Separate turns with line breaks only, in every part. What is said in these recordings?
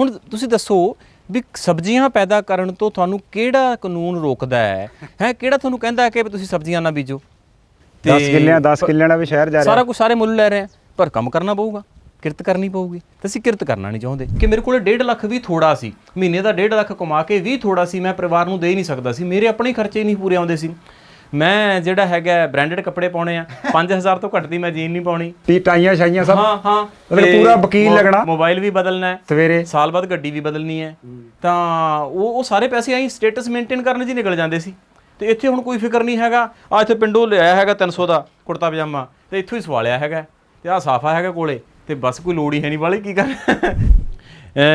ਹੁਣ ਤੁਸੀਂ ਦੱਸੋ ਵੀ ਸਬਜ਼ੀਆਂ ਪੈਦਾ ਕਰਨ ਤੋਂ ਤੁਹਾਨੂੰ ਕਿਹੜਾ ਕਾਨੂੰਨ ਰੋਕਦਾ ਹੈ ਕਿਹੜਾ ਤੁਹਾਨੂੰ ਕਹਿੰਦਾ ਹੈ ਕਿ ਤੁਸੀਂ ਸਬਜ਼ੀਆਂ ਨਾ ਬੀਜੋ?
10 ਕਿੱਲਿਆਂ ਦਾ ਵੀ ਸ਼ਹਿਰ ਜਾ ਰਿਹਾ,
ਸਾਰਾ ਕੁਝ ਸਾਰੇ ਮੁੱਲ ਲੈ ਰਹੇ ਆ, ਪਰ ਕੰਮ ਕਰਨਾ ਪਊਗਾ, ਕਿਰਤ ਕਰਨੀ ਪਊਗੀ। ਤੇ ਅਸੀਂ ਕਿਰਤ ਕਰਨਾ ਨਹੀਂ ਚਾਹੁੰਦੇ ਕਿ ਮੇਰੇ ਕੋਲ 1.5 ਲੱਖ ਵੀ ਥੋੜਾ ਸੀ, ਮਹੀਨੇ ਦਾ 1.5 ਲੱਖ ਕਮਾ ਕੇ ਵੀ ਥੋੜਾ ਸੀ, ਮੈਂ ਪਰਿਵਾਰ ਨੂੰ ਦੇ ਹੀ ਨਹੀਂ ਸਕਦਾ ਸੀ, ਮੇਰੇ ਆਪਣੇ ਖਰਚੇ ਨਹੀਂ ਪੂਰੇ ਆਉਂਦੇ ਸੀ। ਮੈਂ ਜਿਹੜਾ ਹੈਗਾ ਬ੍ਰਾਂਡਡ ਕੱਪੜੇ ਪਾਉਣੇ ਆ, 5000 ਤੋਂ ਘੱਟ ਦੀ ਮੈਂ ਜੀਨ ਨਹੀਂ ਪਾਉਣੀ,
ਟਾਈਆਂ ਛਾਈਆਂ ਸਭ।
ਹਾਂ
ਪੂਰਾ ਵਕੀਲ ਲੱਗਣਾ,
ਮੋਬਾਈਲ ਵੀ ਬਦਲਣਾ ਹੈ,
ਸਵੇਰੇ
ਸਾਲ ਬਾਅਦ ਗੱਡੀ ਵੀ ਬਦਲਣੀ ਹੈ। ਤਾਂ ਉਹ ਸਾਰੇ ਪੈਸੇ ਆਈ ਸਟੇਟਸ ਮੇਨਟੇਨ ਕਰਨ 'ਚ ਹੀ ਨਿਕਲ ਜਾਂਦੇ ਸੀ। ਤੇ ਇੱਥੇ ਹੁਣ ਕੋਈ ਫਿਕਰ ਨਹੀਂ ਹੈਗਾ, ਆ ਇੱਥੇ ਪਿੰਡੋਂ ਲਿਆਇਆ ਹੈਗਾ 300 ਦਾ ਕੁੜਤਾ ਪਜਾਮਾ ਤੇ ਇੱਥੋਂ ਹੀ ਸਵਾਲਿਆ ਹੈਗਾ, ਤੇ ਆਹ ਸਾਫਾ ਹੈਗਾ ਕੋਲੇ, ਤੇ ਬਸ ਕੋਈ ਲੋੜ ਹੀ ਹੈ ਨਹੀਂ ਵਾਲੀ ਕੀ ਕਰ।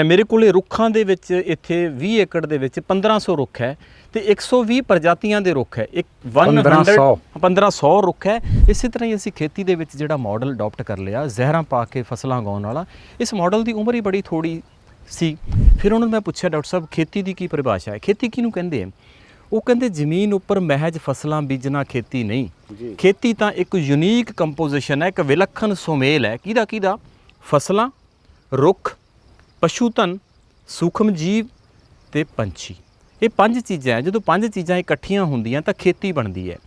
ਮੇਰੇ ਕੋਲੇ ਰੁੱਖਾਂ ਦੇ ਵਿੱਚ ਇੱਥੇ 20 ਏਕੜ ਦੇ ਵਿੱਚ 1500 ਰੁੱਖ ਹੈ ਤੇ 120 ਪ੍ਰਜਾਤੀਆਂ ਦੇ ਰੁੱਖ ਹੈ, 1500 ਰੁੱਖ ਹੈ। ਇਸੇ ਤਰ੍ਹਾਂ ਹੀ ਅਸੀਂ ਖੇਤੀ ਦੇ ਵਿੱਚ ਜਿਹੜਾ ਮਾਡਲ ਅਡਾਪਟ ਕਰ ਲਿਆ ਜ਼ਹਿਰਾਂ ਪਾ ਕੇ ਫਸਲਾਂ ਉਗਾਉਣ ਵਾਲਾ। ਇਸ ਮਾਡਲ ਦੀ ਉਮਰ ਹੀ ਬੜੀ ਥੋੜੀ ਸੀ। ਫਿਰ ਉਹਨਾਂ ਨੂੰ ਮੈਂ ਪੁੱਛਿਆ, ਡਾਕਟਰ ਸਾਹਿਬ ਖੇਤੀ ਦੀ ਕੀ ਪਰਿਭਾਸ਼ਾ ਹੈ, ਖੇਤੀ ਕਿਹਨੂੰ ਕਹਿੰਦੇ ਆ? ਉਹ ਕਹਿੰਦੇ ਜ਼ਮੀਨ ਉੱਪਰ ਮਹਿਜ ਫਸਲਾਂ ਬੀਜਣਾ ਖੇਤੀ ਨਹੀਂ, ਖੇਤੀ ਤਾਂ ਇੱਕ ਯੂਨੀਕ ਕੰਪੋਜੀਸ਼ਨ ਹੈ, ਇੱਕ ਵਿਲੱਖਣ ਸੁਮੇਲ ਹੈ। ਕਿਹਦਾ? ਫਸਲਾਂ, ਰੁੱਖ, ਪਸ਼ੂ ਧਨ, ਸੂਖਮ ਜੀਵ ਤੇ ਪੰਛੀ। ਇਹ 5 ਚੀਜ਼ਾਂ, ਜਦੋਂ 5 ਚੀਜ਼ਾਂ ਇਕੱਠੀਆਂ ਹੁੰਦੀਆਂ ਤਾਂ ਖੇਤੀ ਬਣਦੀ ਹੈ।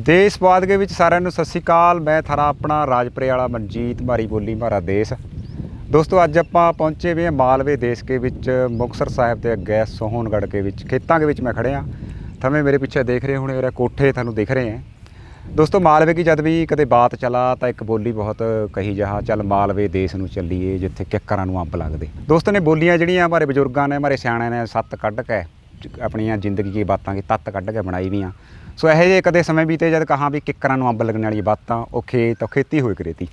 ਦੇਸ਼ ਬਾਦਗੇ ਵਿੱਚ ਸਾਰਿਆਂ ਨੂੰ ਸਤਿ ਸ਼੍ਰੀ ਅਕਾਲ। ਮੈਂ ਥਾਰਾ ਆਪਣਾ ਰਾਜਪੁਰੇ ਵਾਲਾ ਮਨਜੀਤ, ਮਾਰੀ ਬੋਲੀ ਮਾਰਾ ਦੇਸ਼। ਦੋਸਤੋ ਅੱਜ ਆਪਾਂ ਪਹੁੰਚੇ ਵੀ ਹਾਂ ਮਾਲਵੇ ਦੇਸ਼ ਕੇ ਵਿੱਚ, ਮੁਕਤਸਰ ਸਾਹਿਬ ਦੇ ਅੱਗੇ ਸੋਹਣਗੜ੍ਹ ਕੇ ਵਿੱਚ, ਖੇਤਾਂ ਦੇ ਵਿੱਚ ਮੈਂ ਖੜੇ ਹਾਂ। ਥਵੇਂ ਮੇਰੇ ਪਿੱਛੇ ਦੇਖ ਰਹੇ ਹੋਣੇ, ਮੇਰੇ ਕੋਠੇ ਤੁਹਾਨੂੰ ਦਿਖ ਰਹੇ ਹੈ। ਦੋਸਤੋ ਮਾਲਵੇ ਕੀ ਜਦ ਵੀ ਕਦੇ ਬਾਤ ਚਲਾ ਤਾਂ ਇੱਕ ਬੋਲੀ ਬਹੁਤ ਕਹੀ ਜਹਾ, ਚੱਲ ਮਾਲਵੇ ਦੇਸ਼ ਨੂੰ ਚੱਲੀਏ ਜਿੱਥੇ ਕਿੱਕਰਾਂ ਨੂੰ ਅੰਬ ਲੱਗਦੇ। ਦੋਸਤੋ ਨੇ ਬੋਲੀਆਂ ਜਿਹੜੀਆਂ ਮਾਰੇ ਬਜ਼ੁਰਗਾਂ ਨੇ, ਮਾਰੇ ਸਿਆਣਿਆਂ ਨੇ ਸੱਤ ਕੱਢ ਕੇ ਆਪਣੀਆਂ ਜ਼ਿੰਦਗੀ ਦੀ ਬਾਤਾਂ ਕੀ ਤੱਤ ਕੱਢ ਕੇ ਬਣਾਈ ਵੀਆਂ। ਸੋ ਇਹੋ ਜਿਹੇ ਕਦੇ ਸਮੇਂ ਬੀਤੇ ਜਦ ਕਹਾਂ ਵੀ ਕਿੱਕਰਾਂ ਨੂੰ ਅੰਬ ਲੱਗਣ ਵਾਲੀ ਬਾਤਾਂ, ਉਹ ਖੇਤੀ ਹੋਈ ਕਰੇਤੀ।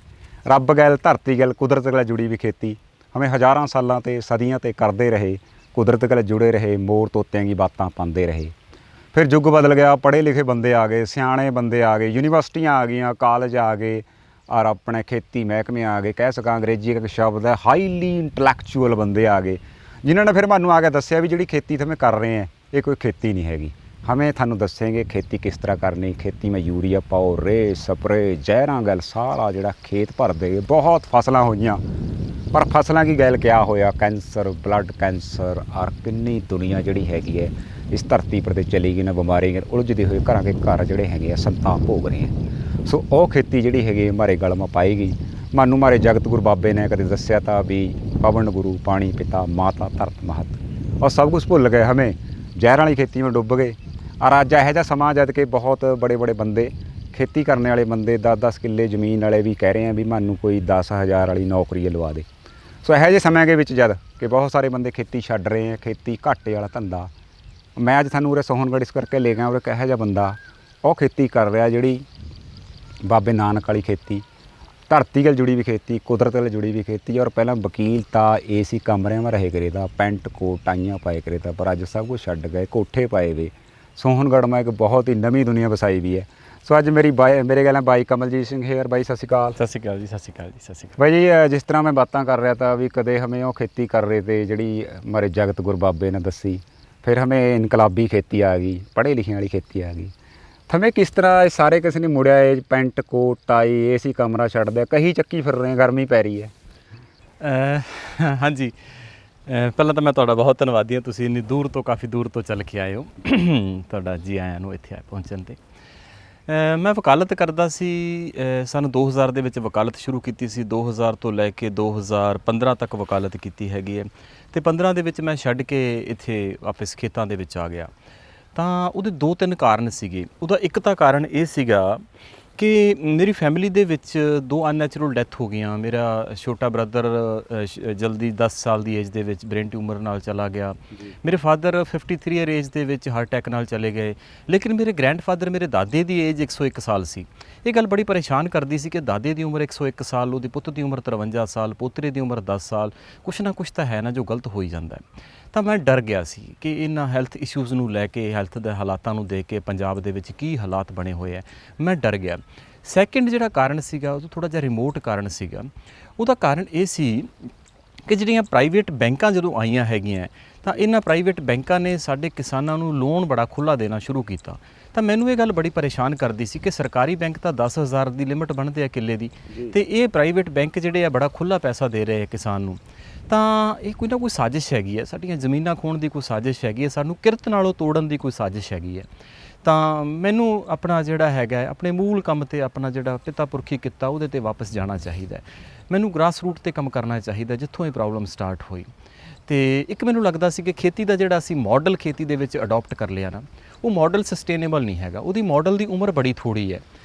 ਰੱਬ ਗੈਲ ਧਰਤੀ ਗੈਲ ਕੁਦਰਤ ਗੈਲ ਜੁੜੀ ਵੀ ਖੇਤੀ, ਹਮੇ ਹਜ਼ਾਰਾਂ ਸਾਲਾਂ ਤੇ ਸਦੀਆਂ ਤੇ ਕਰਦੇ ਰਹੇ, ਕੁਦਰਤ ਗੈਲ ਜੁੜੇ ਰਹੇ, ਮੋਰ ਤੋਤਿਆਂ ਦੀ ਬਾਤਾਂ ਪਾਉਂਦੇ ਰਹੇ। ਫਿਰ ਯੁੱਗ ਬਦਲ ਗਿਆ, ਪੜ੍ਹੇ ਲਿਖੇ ਬੰਦੇ ਆ ਗਏ, ਸਿਆਣੇ ਬੰਦੇ ਆ ਗਏ, ਯੂਨੀਵਰਸਿਟੀਆਂ ਆ ਗਈਆਂ, ਕਾਲਜ ਆ ਗਏ, ਔਰ ਆਪਣੇ ਖੇਤੀ ਮਹਿਕਮੇ ਆ ਗਏ। ਕਹਿ ਸਕਾਂ ਅੰਗਰੇਜ਼ੀ ਇੱਕ ਸ਼ਬਦ ਹੈ, ਹਾਈਲੀ ਇੰਟਲੈਕਚੁਅਲ ਬੰਦੇ ਆ ਗਏ, ਜਿਨ੍ਹਾਂ ਨੇ ਫਿਰ ਮੈਨੂੰ ਆ ਕੇ ਦੱਸਿਆ ਵੀ ਜਿਹੜੀ ਖੇਤੀ ਤੁਸੀਂ ਕਰ ਰਹੇ ਹੈ ਇਹ ਕੋਈ ਖੇਤੀ ਨਹੀਂ ਹੈਗੀ। ਹमें थानू दसेंगे खेती किस तरह करनी, खेती में यूरिया पाओ, रे स्प्रे जहर गल सारा जोड़ा खेत भर दे। बहुत फसलें होईयां पर फसलों की गल क्या होया, कैंसर, ब्लड कैंसर और किन्नी दुनिया जिहड़ी हैगी है इस धरती पर ते चली गई ना, बीमारी उलझदे हुए घरां के घर जिहड़े हैगे संताप भोग रहे हैं। सो वो खेती जिहड़ी हैगी मारे गल में पाई गई। मानू मारे जगत गुरु बाबे ने कदे दस्सिया था भी पवन गुरु, पानी पिता, माता, धरत महत, और सब कुछ भुल गए। हमें जहर वाली खेती में डुब गए। और अज यह जहा समा जद के बहुत बड़े बड़े बंदे, खेती करने वाले बंदे 10-10 किले जमीन वाले भी कह रहे हैं भी मानू कोई 10,000 वाली नौकरी लवा दे। सो यह जे समय के विच जद कि बहुत सारे बंदे खेती छड्ड रहे हैं, खेती घाटे वाला धंधा। मैं अज थानू उरे सोहनगढ़ इस करके ले गया, उरे कहो जिहा बंदा वो खेती कर रहा जिहड़ी बाबे नानक वाली खेती, धरती गल जुड़ी भी खेती, कुदरत गल जुड़ी भी खेती। और पहला वकील था AC कमरे में रहे करे था, पेंट कोट टाइयां पाए करे था, पर अज सब कुछ छड्ड गए, कोठे पाए वे। सोहनगढ़ में एक बहुत ही नवी दुनिया बसाई भी है। ਸੋ ਅੱਜ ਮੇਰੇ ਗੱਲ ਬਾਈ ਕਮਲਜੀਤ ਸਿੰਘ ਹੇਅਰ। ਬਾਈ ਸਤਿ ਸ਼੍ਰੀ ਅਕਾਲ।
ਸਤਿ ਸ਼੍ਰੀ ਅਕਾਲ ਜੀ, ਸਤਿ ਸ਼੍ਰੀ ਅਕਾਲ ਜੀ, ਸਤਿ ਸ਼੍ਰੀ ਅਕਾਲ।
ਬਾਈ ਜੀ ਜਿਸ ਤਰ੍ਹਾਂ ਮੈਂ ਬਾਤਾਂ ਕਰ ਰਿਹਾ ਤਾਂ ਵੀ ਕਦੇ ਹਮੇ ਉਹ ਖੇਤੀ ਕਰ ਰਹੇ ਤੇ ਜਿਹੜੀ ਹਮਾਰੇ ਜਗਤ ਗੁਰੂ ਬਾਬੇ ਨੇ ਦੱਸੀ, ਫਿਰ ਹਮੇ ਇਨਕਲਾਬੀ ਖੇਤੀ ਆ ਗਈ, ਪੜ੍ਹੇ ਲਿਖੇ ਵਾਲੀ ਖੇਤੀ ਆ ਗਈ। ਹਮੇ ਕਿਸ ਤਰ੍ਹਾਂ ਇਹ ਸਾਰੇ ਕਿਸੇ ਨੇ ਮੁੜਿਆ ਇਹ ਪੈਂਟ ਕੋਟ ਟਾਈ ਏਸੀ ਕਮਰਾ ਛੱਡ ਦਿਆ, ਕਹੀ ਚੱਕੀ ਫਿਰ ਰਹੇ, ਗਰਮੀ ਪੈ ਰਹੀ ਹੈ।
ਹਾਂਜੀ, ਪਹਿਲਾਂ ਤਾਂ ਮੈਂ ਤੁਹਾਡਾ ਬਹੁਤ ਧੰਨਵਾਦੀ ਹਾਂ, ਤੁਸੀਂ ਇੰਨੀ ਦੂਰ ਤੋਂ ਕਾਫੀ ਦੂਰ ਤੋਂ ਚੱਲ ਕੇ ਆਏ ਹੋ। ਤੁਹਾਡਾ ਜੀ ਆਇਆਂ ਨੂੰ ਇੱਥੇ ਪਹੁੰਚਣ 'ਤੇ। ਮੈਂ ਵਕਾਲਤ ਕਰਦਾ ਸੀ, ਸਨ 2000 ਦੇ ਵਿੱਚ ਵਕਾਲਤ ਸ਼ੁਰੂ ਕੀਤੀ ਸੀ। 2000 ਤੋਂ ਲੈ ਕੇ 2015 ਤੱਕ ਵਕਾਲਤ ਕੀਤੀ ਹੈਗੀ ਹੈ, ਅਤੇ 15 ਦੇ ਵਿੱਚ ਮੈਂ ਛੱਡ ਕੇ ਇੱਥੇ ਵਾਪਸ ਖੇਤਾਂ ਦੇ ਵਿੱਚ ਆ ਗਿਆ। ਤਾਂ ਉਹਦੇ 2-3 ਕਾਰਨ ਸੀਗੇ। ਉਹਦਾ ਇੱਕ ਤਾਂ ਕਾਰਨ ਇਹ ਸੀਗਾ ਕਿ ਮੇਰੀ ਫੈਮਿਲੀ ਦੇ ਵਿੱਚ 2 ਅਨਨੈਚੁਰਲ ਡੈਥ ਹੋ ਗਈਆਂ। ਮੇਰਾ ਛੋਟਾ ਬ੍ਰਦਰ ਜਲਦੀ 10 ਸਾਲ ਦੀ ਏਜ ਦੇ ਵਿੱਚ ਬ੍ਰੇਨ ਟਿਊਮਰ ਨਾਲ ਚਲਾ ਗਿਆ। ਮੇਰੇ ਫਾਦਰ 53 ਈਅਰ ਏਜ ਦੇ ਵਿੱਚ ਹਾਰਟ ਅਟੈਕ ਨਾਲ ਚਲੇ ਗਏ। ਲੇਕਿਨ ਮੇਰੇ ਗ੍ਰੈਂਡਫਾਦਰ, ਮੇਰੇ ਦਾਦੇ ਦੀ ਏਜ 101 ਸਾਲ ਸੀ। ਇਹ ਗੱਲ ਬੜੀ ਪਰੇਸ਼ਾਨ ਕਰਦੀ ਸੀ ਕਿ ਦਾਦੇ ਦੀ ਉਮਰ 101 ਸਾਲ, ਉਹਦੇ ਪੁੱਤ ਦੀ ਉਮਰ 53 ਸਾਲ, ਪੋਤਰੇ ਦੀ ਉਮਰ 10 ਸਾਲ। ਕੁਛ ਨਾ ਕੁਛ ਤਾਂ ਹੈ ਨਾ ਜੋ ਗਲਤ ਹੋ ਹੀ ਜਾਂਦਾ ਹੈ। ਤਾਂ ਮੈਂ ਡਰ ਗਿਆ ਸੀ ਕਿ ਇਹਨਾਂ ਹੈਲਥ ਇਸ਼ੂਜ਼ ਨੂੰ ਲੈ ਕੇ, ਹੈਲਥ ਦੇ ਹਾਲਾਤਾਂ ਨੂੰ ਦੇਖ ਕੇ ਪੰਜਾਬ ਦੇ ਵਿੱਚ ਕੀ ਹਾਲਾਤ ਬਣੇ ਹੋਏ ਹੈ, ਮੈਂ ਡਰ ਗਿਆ। ਸੈਕਿੰਡ ਜਿਹੜਾ ਕਾਰਨ ਸੀਗਾ ਉਹ ਥੋੜ੍ਹਾ ਜਿਹਾ ਰਿਮੋਟ ਕਾਰਨ ਸੀਗਾ। ਉਹਦਾ ਕਾਰਨ ਇਹ ਸੀ ਕਿ ਜਿਹੜੀਆਂ ਪ੍ਰਾਈਵੇਟ ਬੈਂਕਾਂ ਜਦੋਂ ਆਈਆਂ ਹੈਗੀਆਂ, ਤਾਂ ਇਹਨਾਂ ਪ੍ਰਾਈਵੇਟ ਬੈਂਕਾਂ ਨੇ ਸਾਡੇ ਕਿਸਾਨਾਂ ਨੂੰ ਲੋਨ ਬੜਾ ਖੁੱਲ੍ਹਾ ਦੇਣਾ ਸ਼ੁਰੂ ਕੀਤਾ। ਤਾਂ ਮੈਨੂੰ ਇਹ ਗੱਲ ਬੜੀ ਪਰੇਸ਼ਾਨ ਕਰਦੀ ਸੀ ਕਿ ਸਰਕਾਰੀ ਬੈਂਕ ਤਾਂ 10,000 ਦੀ ਲਿਮਿਟ ਬਣਦੇ ਆ ਕਿੱਲੇ ਦੀ, ਅਤੇ ਇਹ ਪ੍ਰਾਈਵੇਟ ਬੈਂਕ ਜਿਹੜੇ ਆ ਬੜਾ ਖੁੱਲ੍ਹਾ ਪੈਸਾ ਦੇ ਰਹੇ ਆ ਕਿਸਾਨ ਨੂੰ। ਤਾਂ ਇਹ ਕੋਈ ਨਾ ਕੋਈ ਸਾਜ਼ਿਸ਼ ਹੈਗੀ ਹੈ, ਸਾਡੀਆਂ ਜ਼ਮੀਨਾਂ ਖੋਹਣ ਦੀ ਕੋਈ ਸਾਜ਼ਿਸ਼ ਹੈਗੀ ਹੈ, ਸਾਨੂੰ ਕਿਰਤ ਨਾਲੋਂ ਤੋੜਨ ਦੀ ਕੋਈ ਸਾਜ਼ਿਸ਼ ਹੈਗੀ ਹੈ। ਤਾਂ ਮੈਨੂੰ ਆਪਣਾ ਜਿਹੜਾ ਹੈਗਾ, ਆਪਣੇ ਮੂਲ ਕੰਮ 'ਤੇ, ਆਪਣਾ ਜਿਹੜਾ ਪਿਤਾ ਪੁਰਖੀ ਕੀਤਾ ਉਹਦੇ 'ਤੇ ਵਾਪਸ ਜਾਣਾ ਚਾਹੀਦਾ। ਮੈਨੂੰ ਗ੍ਰਾਸ ਰੂਟ 'ਤੇ ਕੰਮ ਕਰਨਾ ਚਾਹੀਦਾ ਜਿੱਥੋਂ ਇਹ ਪ੍ਰੋਬਲਮ ਸਟਾਰਟ ਹੋਈ। ਅਤੇ ਇੱਕ ਮੈਨੂੰ ਲੱਗਦਾ ਸੀ ਕਿ ਖੇਤੀ ਦਾ ਜਿਹੜਾ ਅਸੀਂ ਮਾਡਲ ਖੇਤੀ ਦੇ ਵਿੱਚ ਅਡੋਪਟ ਕਰ ਲਿਆ ਨਾ, ਉਹ ਮਾਡਲ ਸਸਟੇਨੇਬਲ ਨਹੀਂ ਹੈਗਾ। ਉਹਦੀ ਮਾਡਲ ਦੀ ਉਮਰ ਬੜੀ ਥੋੜ੍ਹੀ ਹੈ।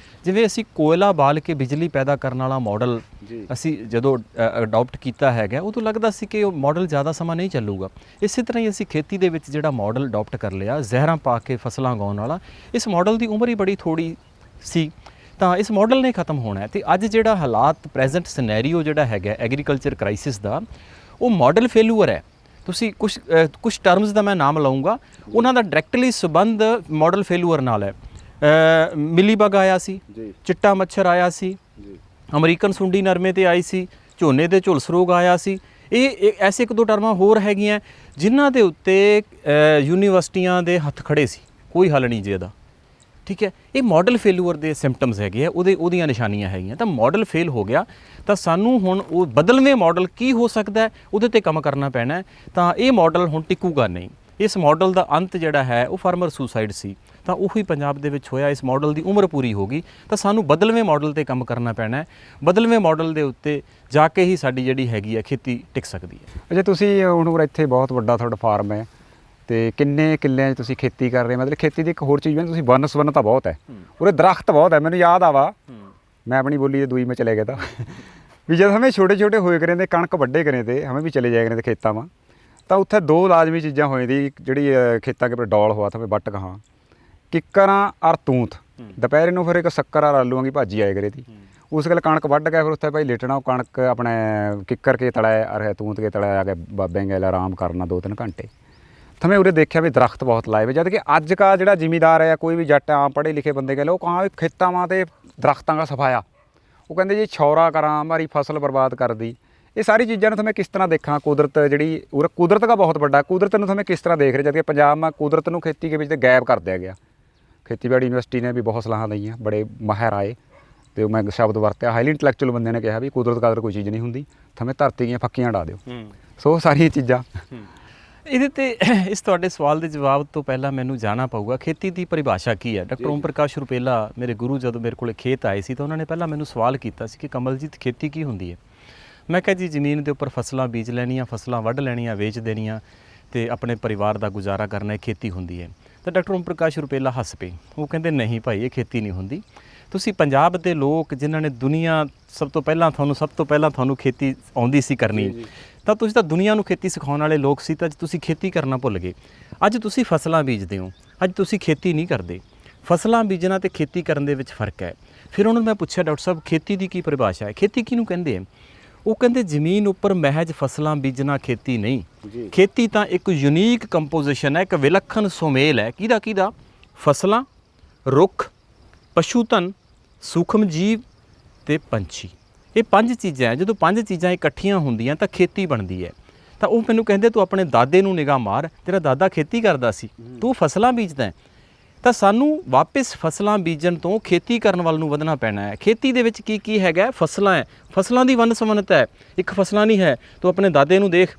ਜਿਵੇਂ ਅਸੀਂ ਕੋਇਲਾ ਬਾਲ ਕੇ ਬਿਜਲੀ ਪੈਦਾ ਕਰਨ ਵਾਲਾ ਮਾਡਲ ਅਸੀਂ ਜਦੋਂ ਅਡੋਪਟ ਕੀਤਾ ਹੈਗਾ, ਉਦੋਂ ਲੱਗਦਾ ਸੀ ਕਿ ਉਹ ਮਾਡਲ ਜ਼ਿਆਦਾ ਸਮਾਂ ਨਹੀਂ ਚੱਲੂਗਾ। ਇਸੇ ਤਰ੍ਹਾਂ ਹੀ ਅਸੀਂ ਖੇਤੀ ਦੇ ਵਿੱਚ ਜਿਹੜਾ ਮਾਡਲ ਅਡੋਪਟ ਕਰ ਲਿਆ, ਜ਼ਹਿਰਾਂ ਪਾ ਕੇ ਫਸਲਾਂ ਉਗਾਉਣ ਵਾਲਾ, ਇਸ ਮਾਡਲ ਦੀ ਉਮਰ ਹੀ ਬੜੀ ਥੋੜ੍ਹੀ ਸੀ। ਤਾਂ ਇਸ ਮਾਡਲ ਨੇ ਖਤਮ ਹੋਣਾ ਹੈ। ਅਤੇ ਅੱਜ ਜਿਹੜਾ ਹਾਲਾਤ, ਪ੍ਰੈਜ਼ੈਂਟ ਸਿਨੈਰੀਓ ਜਿਹੜਾ ਹੈਗਾ ਐਗਰੀਕਲਚਰ ਕ੍ਰਾਈਸਿਸ ਦਾ, ਉਹ ਮਾਡਲ ਫੇਲੂਅਰ ਹੈ। ਤੁਸੀਂ ਕੁਛ ਟਰਮਸ ਦਾ ਮੈਂ ਨਾਮ ਲਊਂਗਾ, ਉਹਨਾਂ ਦਾ ਡਾਇਰੈਕਟਲੀ ਸੰਬੰਧ ਮਾਡਲ ਫੇਲੂਅਰ ਨਾਲ ਹੈ। ਮਿਲੀਬਗ ਆਇਆ ਸੀ, ਚਿੱਟਾ ਮੱਛਰ ਆਇਆ ਸੀ, ਅਮਰੀਕਨ ਸੁੰਡੀ ਨਰਮੇ 'ਤੇ ਆਈ ਸੀ, ਝੋਨੇ ਦੇ ਝੁਲਸ ਰੋਗ ਆਇਆ ਸੀ। ਇਹ ਐਸੇ 1-2 ਟਰਮਾਂ ਹੋਰ ਹੈਗੀਆਂ ਜਿਨ੍ਹਾਂ ਦੇ ਉੱਤੇ ਯੂਨੀਵਰਸਿਟੀਆਂ ਦੇ ਹੱਥ ਖੜੇ ਸੀ, ਕੋਈ ਹੱਲ ਨਹੀਂ ਜੀ ਇਹਦਾ। ਠੀਕ ਹੈ, ਇਹ ਮਾਡਲ ਫੇਲੂਅਰ ਦੇ ਸਿੰਪਟਮਸ ਹੈਗੇ ਆ, ਉਹਦੀਆਂ ਨਿਸ਼ਾਨੀਆਂ ਹੈਗੀਆਂ। ਤਾਂ ਮਾਡਲ ਫੇਲ ਹੋ ਗਿਆ, ਤਾਂ ਸਾਨੂੰ ਹੁਣ ਉਹ ਬਦਲਵੇਂ ਮਾਡਲ ਕੀ ਹੋ ਸਕਦਾ ਹੈ, ਉਹਦੇ 'ਤੇ ਕੰਮ ਕਰਨਾ ਪੈਣਾ। ਤਾਂ ਇਹ ਮਾਡਲ ਹੁਣ ਟਿਕੂਗਾ ਨਹੀਂ। ਇਸ ਮਾਡਲ ਦਾ ਅੰਤ ਜਿਹੜਾ ਹੈ ਉਹ ਫਾਰਮਰ ਸੁਸਾਈਡ ਸੀ, ਤਾਂ ਉਹੀ ਪੰਜਾਬ ਦੇ ਵਿੱਚ ਹੋਇਆ। ਇਸ ਮਾਡਲ ਦੀ ਉਮਰ ਪੂਰੀ ਹੋ ਗਈ, ਤਾਂ ਸਾਨੂੰ ਬਦਲਵੇਂ ਮਾਡਲ 'ਤੇ ਕੰਮ ਕਰਨਾ ਪੈਣਾ। ਬਦਲਵੇਂ ਮਾਡਲ ਦੇ ਉੱਤੇ ਜਾ ਕੇ ਹੀ ਸਾਡੀ ਜਿਹੜੀ ਹੈਗੀ ਹੈ ਖੇਤੀ ਟਿਕ ਸਕਦੀ ਹੈ।
ਅੱਛਾ, ਤੁਸੀਂ ਹੁਣ ਇੱਥੇ ਬਹੁਤ ਵੱਡਾ ਤੁਹਾਡਾ ਫਾਰਮ ਹੈ, ਅਤੇ ਕਿੰਨੇ ਕਿੱਲਿਆਂ 'ਚ ਤੁਸੀਂ ਖੇਤੀ ਕਰ ਰਹੇ? ਮਤਲਬ ਖੇਤੀ ਦੀ ਇੱਕ ਹੋਰ ਚੀਜ਼ ਵੀ ਤੁਸੀਂ ਵੰਨ-ਸੁਵੰਨਤਾ ਬਹੁਤ ਹੈ, ਉਰੇ ਦਰਖਤ ਬਹੁਤ ਹੈ। ਮੈਨੂੰ ਯਾਦ ਆਵਾ, ਮੈਂ ਆਪਣੀ ਬੋਲੀ ਦੇ ਦੂਈ में चले गया था ਵੀ ਜਦ ਹਮੇ ਛੋਟੇ ਹੋਏ ਕਰੇ ਤੇ ਕਣਕ ਵੱਢੇ ਕਰੇ ਤੇ ਹਮੇ ਵੀ ਚਲੇ ਜਾਇਆ ਕਰੇ ਤੇ ਖੇਤਾਂ ਵਾਂ, ਤਾਂ ਉੱਥੇ 2 ਲਾਜ਼ਮੀ ਚੀਜ਼ਾਂ ਹੋਈ ਦੀ ਜਿਹੜੀ ਖੇਤਾਂ ਕੇ ਉੱਪਰ ਡੌਲ ਹੋਆ ਤਾਂ ਵੱਟ ਕਹਾਂ ਕਿੱਕਰਾਂ ਔਰ ਤੂੰਤ। ਦੁਪਹਿਰੇ ਨੂੰ ਫਿਰ ਇੱਕ ਸ਼ੱਕਰ ਔਰ ਆਲੂਆਂ ਦੀ ਭਾਜੀ ਆਏ ਕਰੇ ਤੀ। ਉਸ ਗੱਲ ਕਣਕ ਵੱਢ ਕੇ ਫਿਰ ਉੱਥੇ ਭਾਈ ਲੇਟਣਾ, ਉਹ ਕਣਕ ਆਪਣੇ ਕਿੱਕਰ ਕੇ ਤੜਾਏ ਔਰ ਤੂੰਤ ਕੇ ਤੜਾਏ ਆ ਕੇ ਬਾਬੇ ਗੈਲ ਆਰਾਮ ਕਰਨਾ 2-3 ਘੰਟੇ। ਤਾਂ ਮੈਂ ਉਰੇ ਦੇਖਿਆ ਵੀ ਦਰਖਤ ਬਹੁਤ ਲਾਏ ਵੇ, ਜਦ ਕਿ ਅੱਜ ਕਾ ਜਿਹੜਾ ਜ਼ਿਮੀਦਾਰ ਹੈ, ਕੋਈ ਵੀ ਜੱਟ ਆਮ ਪੜ੍ਹੇ ਲਿਖੇ ਬੰਦੇ ਕਹ ਲਓ, ਉਹ ਕਹਾਂ ਵੀ ਖੇਤਾਂ ਵਾਂ ਤੇ ਦਰਖਤਾਂ ਦਾ ਸਫਾਇਆ, ਉਹ ਕਹਿੰਦੇ ਜੀ ਛੌਰਾ ਕਰਾਂ ਹਮਾਰੀ ਫਸਲ ਬਰਬਾਦ ਕਰਦੀ। ਇਹ ਸਾਰੀ ਚੀਜ਼ਾਂ ਨੂੰ ਤਾਂ ਮੈਂ ਕਿਸ ਤਰ੍ਹਾਂ ਦੇਖਾਂ? ਕੁਦਰਤ ਜਿਹੜੀ ਉਰੇ ਕੁਦਰਤ ਦਾ ਬਹੁਤ ਵੱਡਾ, ਕੁਦਰਤ ਨੂੰ ਤਾਂ ਮੈਂ ਕਿਸ ਤਰ੍ਹਾਂ ਦੇਖ ਰਿਹਾ? ਜਦ ਕਿ ਪੰਜਾਬ में ਕੁਦਰਤ ਨੂੰ ਖੇਤੀ ਦੇ ਵਿੱਚ ਗਾਇਬ ਕਰ ਦਿਆ ਗਿਆ। ਖੇਤੀਬਾੜੀ ਯੂਨੀਵਰਸਿਟੀ ਨੇ ਵੀ ਬਹੁਤ ਸਲਾਹਾਂ ਦਈਆਂ, ਬੜੇ ਮਾਹਿਰ ਆਏ, ਅਤੇ ਮੈਂ ਸ਼ਬਦ ਵਰਤਿਆ, ਹਾਈਲੀ ਇੰਟੈਲੈਕਚੁਅਲ ਬੰਦੇ ਨੇ ਕਿਹਾ ਵੀ ਕੁਦਰਤ ਕਾਦਰ ਕੋਈ ਚੀਜ਼ ਨਹੀਂ ਹੁੰਦੀ, ਥਵੇਂ ਧਰਤੀ ਦੀਆਂ ਫੱਕੀਆਂ ਡਾ ਦਿਓ। ਸੋ ਸਾਰੀਆਂ ਚੀਜ਼ਾਂ
ਇਹਦੇ 'ਤੇ ਇਸ ਤੁਹਾਡੇ ਸਵਾਲ ਦੇ ਜਵਾਬ ਤੋਂ ਪਹਿਲਾਂ ਮੈਨੂੰ ਜਾਣਾ ਪਊਗਾ ਖੇਤੀ ਦੀ ਪਰਿਭਾਸ਼ਾ ਕੀ ਹੈ। ਡਾਕਟਰ ਓਮ ਪ੍ਰਕਾਸ਼ ਰੁਪੇਲਾ ਮੇਰੇ ਗੁਰੂ ਜਦੋਂ ਮੇਰੇ ਕੋਲ ਖੇਤ ਆਏ ਸੀ, ਤਾਂ ਉਹਨਾਂ ਨੇ ਪਹਿਲਾਂ ਮੈਨੂੰ ਸਵਾਲ ਕੀਤਾ ਸੀ ਕਿ ਕਮਲਜੀਤ ਖੇਤੀ ਕੀ ਹੁੰਦੀ ਹੈ। ਮੈਂ ਕਿਹਾ ਜੀ ਜ਼ਮੀਨ ਦੇ ਉੱਪਰ ਫਸਲਾਂ ਬੀਜ ਲੈਣੀਆਂ, ਫਸਲਾਂ ਵੱਢ ਲੈਣੀਆਂ, ਵੇਚ ਦੇਣੀਆਂ, ਅਤੇ ਆਪਣੇ ਪਰਿਵਾਰ ਦਾ ਗੁਜ਼ਾਰਾ ਕਰਨਾ, ਇਹ ਖੇਤੀ ਹੁੰਦੀ ਹੈ। ਤਾਂ ਡਾਕਟਰ ਓਮ ਪ੍ਰਕਾਸ਼ ਰੁਪੇਲਾ ਹੱਸ ਪਏ। ਉਹ ਕਹਿੰਦੇ ਨਹੀਂ ਭਾਈ, ਇਹ ਖੇਤੀ ਨਹੀਂ ਹੁੰਦੀ। ਤੁਸੀਂ ਪੰਜਾਬ ਦੇ ਲੋਕ ਜਿਨ੍ਹਾਂ ਨੇ ਦੁਨੀਆ ਸਭ ਤੋਂ ਪਹਿਲਾਂ ਤੁਹਾਨੂੰ ਖੇਤੀ ਆਉਂਦੀ ਸੀ ਕਰਨੀ, ਤਾਂ ਤੁਸੀਂ ਤਾਂ ਦੁਨੀਆ ਨੂੰ ਖੇਤੀ ਸਿਖਾਉਣ ਵਾਲੇ ਲੋਕ ਸੀ, ਤਾਂ ਅੱਜ ਤੁਸੀਂ ਖੇਤੀ ਕਰਨਾ ਭੁੱਲ ਗਏ। ਅੱਜ ਤੁਸੀਂ ਫਸਲਾਂ ਬੀਜਦੇ ਹੋ, ਅੱਜ ਤੁਸੀਂ ਖੇਤੀ ਨਹੀਂ ਕਰਦੇ। ਫਸਲਾਂ ਬੀਜਣਾ ਤੇ ਖੇਤੀ ਕਰਨ ਦੇ ਵਿੱਚ ਫਰਕ ਹੈ। ਫਿਰ ਉਹਨਾਂ ਨੂੰ ਮੈਂ ਪੁੱਛਿਆ, ਡਾਕਟਰ ਸਾਹਿਬ ਖੇਤੀ ਦੀ ਕੀ ਪਰਿਭਾਸ਼ਾ ਹੈ, ਖੇਤੀ ਕਿਹਨੂੰ ਕਹਿੰਦੇ ਹੈ? ਉਹ ਕਹਿੰਦੇ ਜ਼ਮੀਨ ਉੱਪਰ ਮਹਿਜ ਫਸਲਾਂ ਬੀਜਣਾ ਖੇਤੀ ਨਹੀਂ। ਖੇਤੀ ਤਾਂ ਇੱਕ ਯੂਨੀਕ ਕੰਪੋਜੀਸ਼ਨ ਹੈ, ਇੱਕ ਵਿਲੱਖਣ ਸੁਮੇਲ ਹੈ। ਕਿਹਦਾ? ਫਸਲਾਂ, ਰੁੱਖ, ਪਸ਼ੂ ਧਨ, ਸੂਖਮ ਜੀਵ ਤੇ ਪੰਛੀ। ਇਹ 5 ਚੀਜ਼ਾਂ, ਜਦੋਂ 5 ਚੀਜ਼ਾਂ ਇਕੱਠੀਆਂ ਹੁੰਦੀਆਂ ਤਾਂ ਖੇਤੀ ਬਣਦੀ ਹੈ। ਤਾਂ ਉਹ ਮੈਨੂੰ ਕਹਿੰਦੇ ਤੂੰ ਆਪਣੇ ਦਾਦੇ ਨੂੰ ਨਿਗਾਹ ਮਾਰ, ਤੇਰਾ ਦਾਦਾ ਖੇਤੀ ਕਰਦਾ ਸੀ, ਤੂੰ ਫਸਲਾਂ ਬੀਜਦਾ ਹੈ। ਤਾਂ ਸਾਨੂੰ ਵਾਪਸ ਫਸਲਾਂ ਬੀਜਣ ਤੋਂ ਖੇਤੀ ਕਰਨ ਵੱਲ ਨੂੰ ਵਧਣਾ ਪੈਣਾ ਹੈ। ਖੇਤੀ ਦੇ ਵਿੱਚ ਕੀ ਕੀ ਹੈਗਾ? ਫਸਲਾਂ ਹੈ, ਫਸਲਾਂ ਦੀ ਵੰਨ ਸੁਵੰਨਤਾ ਹੈ। ਇੱਕ ਫਸਲਾਂ ਨਹੀਂ ਹੈ, ਤੂੰ ਆਪਣੇ ਦਾਦੇ ਨੂੰ ਦੇਖ,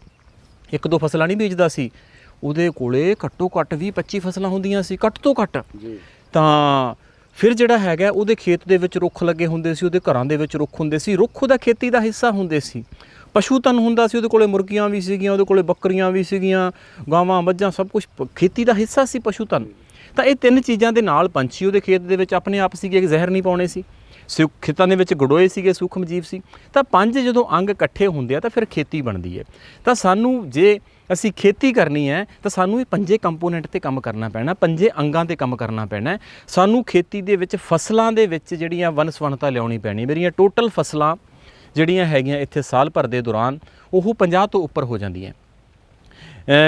1-2 ਫਸਲਾਂ ਨਹੀਂ ਬੀਜਦਾ ਸੀ, ਉਹਦੇ ਕੋਲੇ ਘੱਟੋ ਘੱਟ 20-25 ਫਸਲਾਂ ਹੁੰਦੀਆਂ ਸੀ, ਘੱਟ ਤੋਂ ਘੱਟ। ਤਾਂ ਫਿਰ ਜਿਹੜਾ ਹੈਗਾ ਉਹਦੇ ਖੇਤ ਦੇ ਵਿੱਚ ਰੁੱਖ ਲੱਗੇ ਹੁੰਦੇ ਸੀ, ਉਹਦੇ ਘਰਾਂ ਦੇ ਵਿੱਚ ਰੁੱਖ ਹੁੰਦੇ ਸੀ, ਰੁੱਖ ਉਹਦਾ ਖੇਤੀ ਦਾ ਹਿੱਸਾ ਹੁੰਦੇ ਸੀ। ਪਸ਼ੂ ਧਨ ਹੁੰਦਾ ਸੀ, ਉਹਦੇ ਕੋਲੇ ਮੁਰਗੀਆਂ ਵੀ ਸੀਗੀਆਂ, ਉਹਦੇ ਕੋਲੇ ਬੱਕਰੀਆਂ ਵੀ ਸੀਗੀਆਂ, ਗਾਵਾਂ ਮੱਝਾਂ, ਸਭ ਕੁਝ ਖੇਤੀ ਦਾ ਹਿੱਸਾ ਸੀ ਪਸ਼ੂ ਧਨ। ਤਾਂ ਇਹ 3 ਚੀਜ਼ਾਂ ਦੇ ਨਾਲ ਪੰਛੀ ਉਹਦੇ ਖੇਤ ਦੇ ਵਿੱਚ ਆਪਣੇ ਆਪ ਸੀਗੇ, ਜ਼ਹਿਰ ਨਹੀਂ ਪਾਉਣੇ ਸੀ, ਖੇਤਾਂ ਦੇ ਵਿੱਚ ਗੜੋਏ ਸੀਗੇ, ਸੂਖਮ ਜੀਵ ਸੀ। ਤਾਂ 5 ਜਦੋਂ ਅੰਗ ਇਕੱਠੇ ਹੁੰਦੇ ਆ ਤਾਂ ਫਿਰ ਖੇਤੀ ਬਣਦੀ ਹੈ। ਤਾਂ ਸਾਨੂੰ ਜੇ ਅਸੀਂ ਖੇਤੀ ਕਰਨੀ ਹੈ ਤਾਂ ਸਾਨੂੰ ਇਹ 5 ਕੰਪੋਨੈਂਟ ਤੇ ਕੰਮ ਕਰਨਾ ਪੈਣਾ, 5 ਅੰਗਾਂ ਤੇ ਕੰਮ ਕਰਨਾ ਪੈਣਾ। ਸਾਨੂੰ ਖੇਤੀ ਦੇ ਵਿੱਚ ਫਸਲਾਂ ਦੇ ਵਿੱਚ ਜਿਹੜੀਆਂ ਵੰਨ ਸੁਵੰਨਤਾ ਲਿਆਉਣੀ ਪੈਣੀ। ਮੇਰੀਆਂ ਟੋਟਲ ਫਸਲਾਂ ਜਿਹੜੀਆਂ ਹੈਗੀਆਂ ਇੱਥੇ ਸਾਲ ਭਰ ਦੇ ਦੌਰਾਨ ਉਹ 50 ਤੋਂ ਉੱਪਰ ਹੋ ਜਾਂਦੀਆਂ।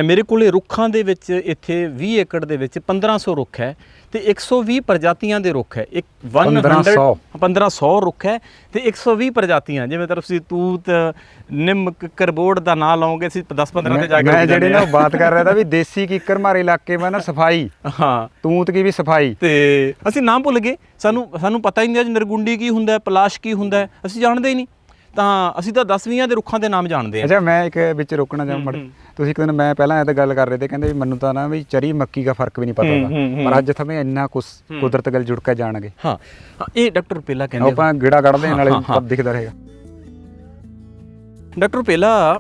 ਮੇਰੇ ਕੋਲੇ ਰੁੱਖਾਂ ਦੇ ਵਿੱਚ ਇੱਥੇ 20 ਏਕੜ ਦੇ ਵਿੱਚ 1500 ਰੁੱਖ ਹੈ ਤੇ 120 ਪ੍ਰਜਾਤੀਆਂ ਦੇ ਰੁੱਖ ਹੈ। 1500 ਰੁੱਖ ਹੈ ਤੇ 120 ਪ੍ਰਜਾਤੀਆਂ। ਜਿਵੇਂ ਤੁਸੀਂ ਤੂਤ, ਨਿੰਮ, ਕਰਬੋੜ ਦਾ ਨਾਂ ਲਾਓਗੇ, ਅਸੀਂ 10-15 ਤੇ ਜਾ ਕੇ
ਮੈਂ ਜਿਹੜੇ ਨਾ ਬਾਤ ਕਰ ਰਿਹਾ था ਵੀ ਦੇਸੀ ਕਿੱਕਰ ਮਾਰੇ ਇਲਾਕੇ ਮੈਂ ਨਾ ਸਫਾਈ,
ਹਾਂ,
ਤੂਤ ਕੀ ਵੀ ਸਫਾਈ,
ਤੇ ਅਸੀਂ ਨਾਮ ਭੁੱਲ ਗਏ। ਸਾਨੂੰ ਪਤਾ ਹੀ ਨਹੀਂ ਅੱਜ ਨਿਰਗੁੰਡੀ ਕੀ ਹੁੰਦਾ, ਪਲਾਸ਼ ਕੀ ਹੁੰਦਾ, ਅਸੀਂ ਜਾਣਦੇ ਹੀ ਨਹੀਂ। ਤਾਂ ਅਸੀਂ ਤਾਂ 10-20 ਦੇ ਰੁੱਖਾਂ ਦੇ ਨਾਮ ਜਾਣਦੇ ਹਾਂ।
ਅੱਛਾ, ਮੈਂ ਇੱਕ ਵਿੱਚ ਰੋਕਣਾ ਚਾਹਾਂ ਮੜ, ਤੁਸੀਂ ਇੱਕ ਦਿਨ ਮੈਂ ਪਹਿਲਾਂ ਇਹ ਤਾਂ ਗੱਲ ਕਰ ਰਹੇ ਤੇ ਕਹਿੰਦੇ ਵੀ ਮੈਨੂੰ ਤਾਂ ਨਾ ਵੀ ਚਰੀ ਮੱਕੀ ਦਾ ਫਰਕ ਵੀ ਨਹੀਂ ਪਤਾ ਹੁੰਦਾ, ਪਰ ਅੱਜ ਥਵੇਂ ਇੰਨਾ ਕੁਛ ਕੁਦਰਤ ਗੱਲ ਜੁੜ ਕੇ ਜਾਣਗੇ। ਹਾਂ, ਇਹ ਡਾਕਟਰ ਰੁਪੇਲਾ ਕਹਿੰਦੇ,
ਆਪਾਂ ਗੇੜਾ ਕੱਢਦੇ ਨਾਲੇ
ਦਿਖਦਾ ਰਹੇਗਾ।
ਡਾਕਟਰ ਰੁਪੇਲਾ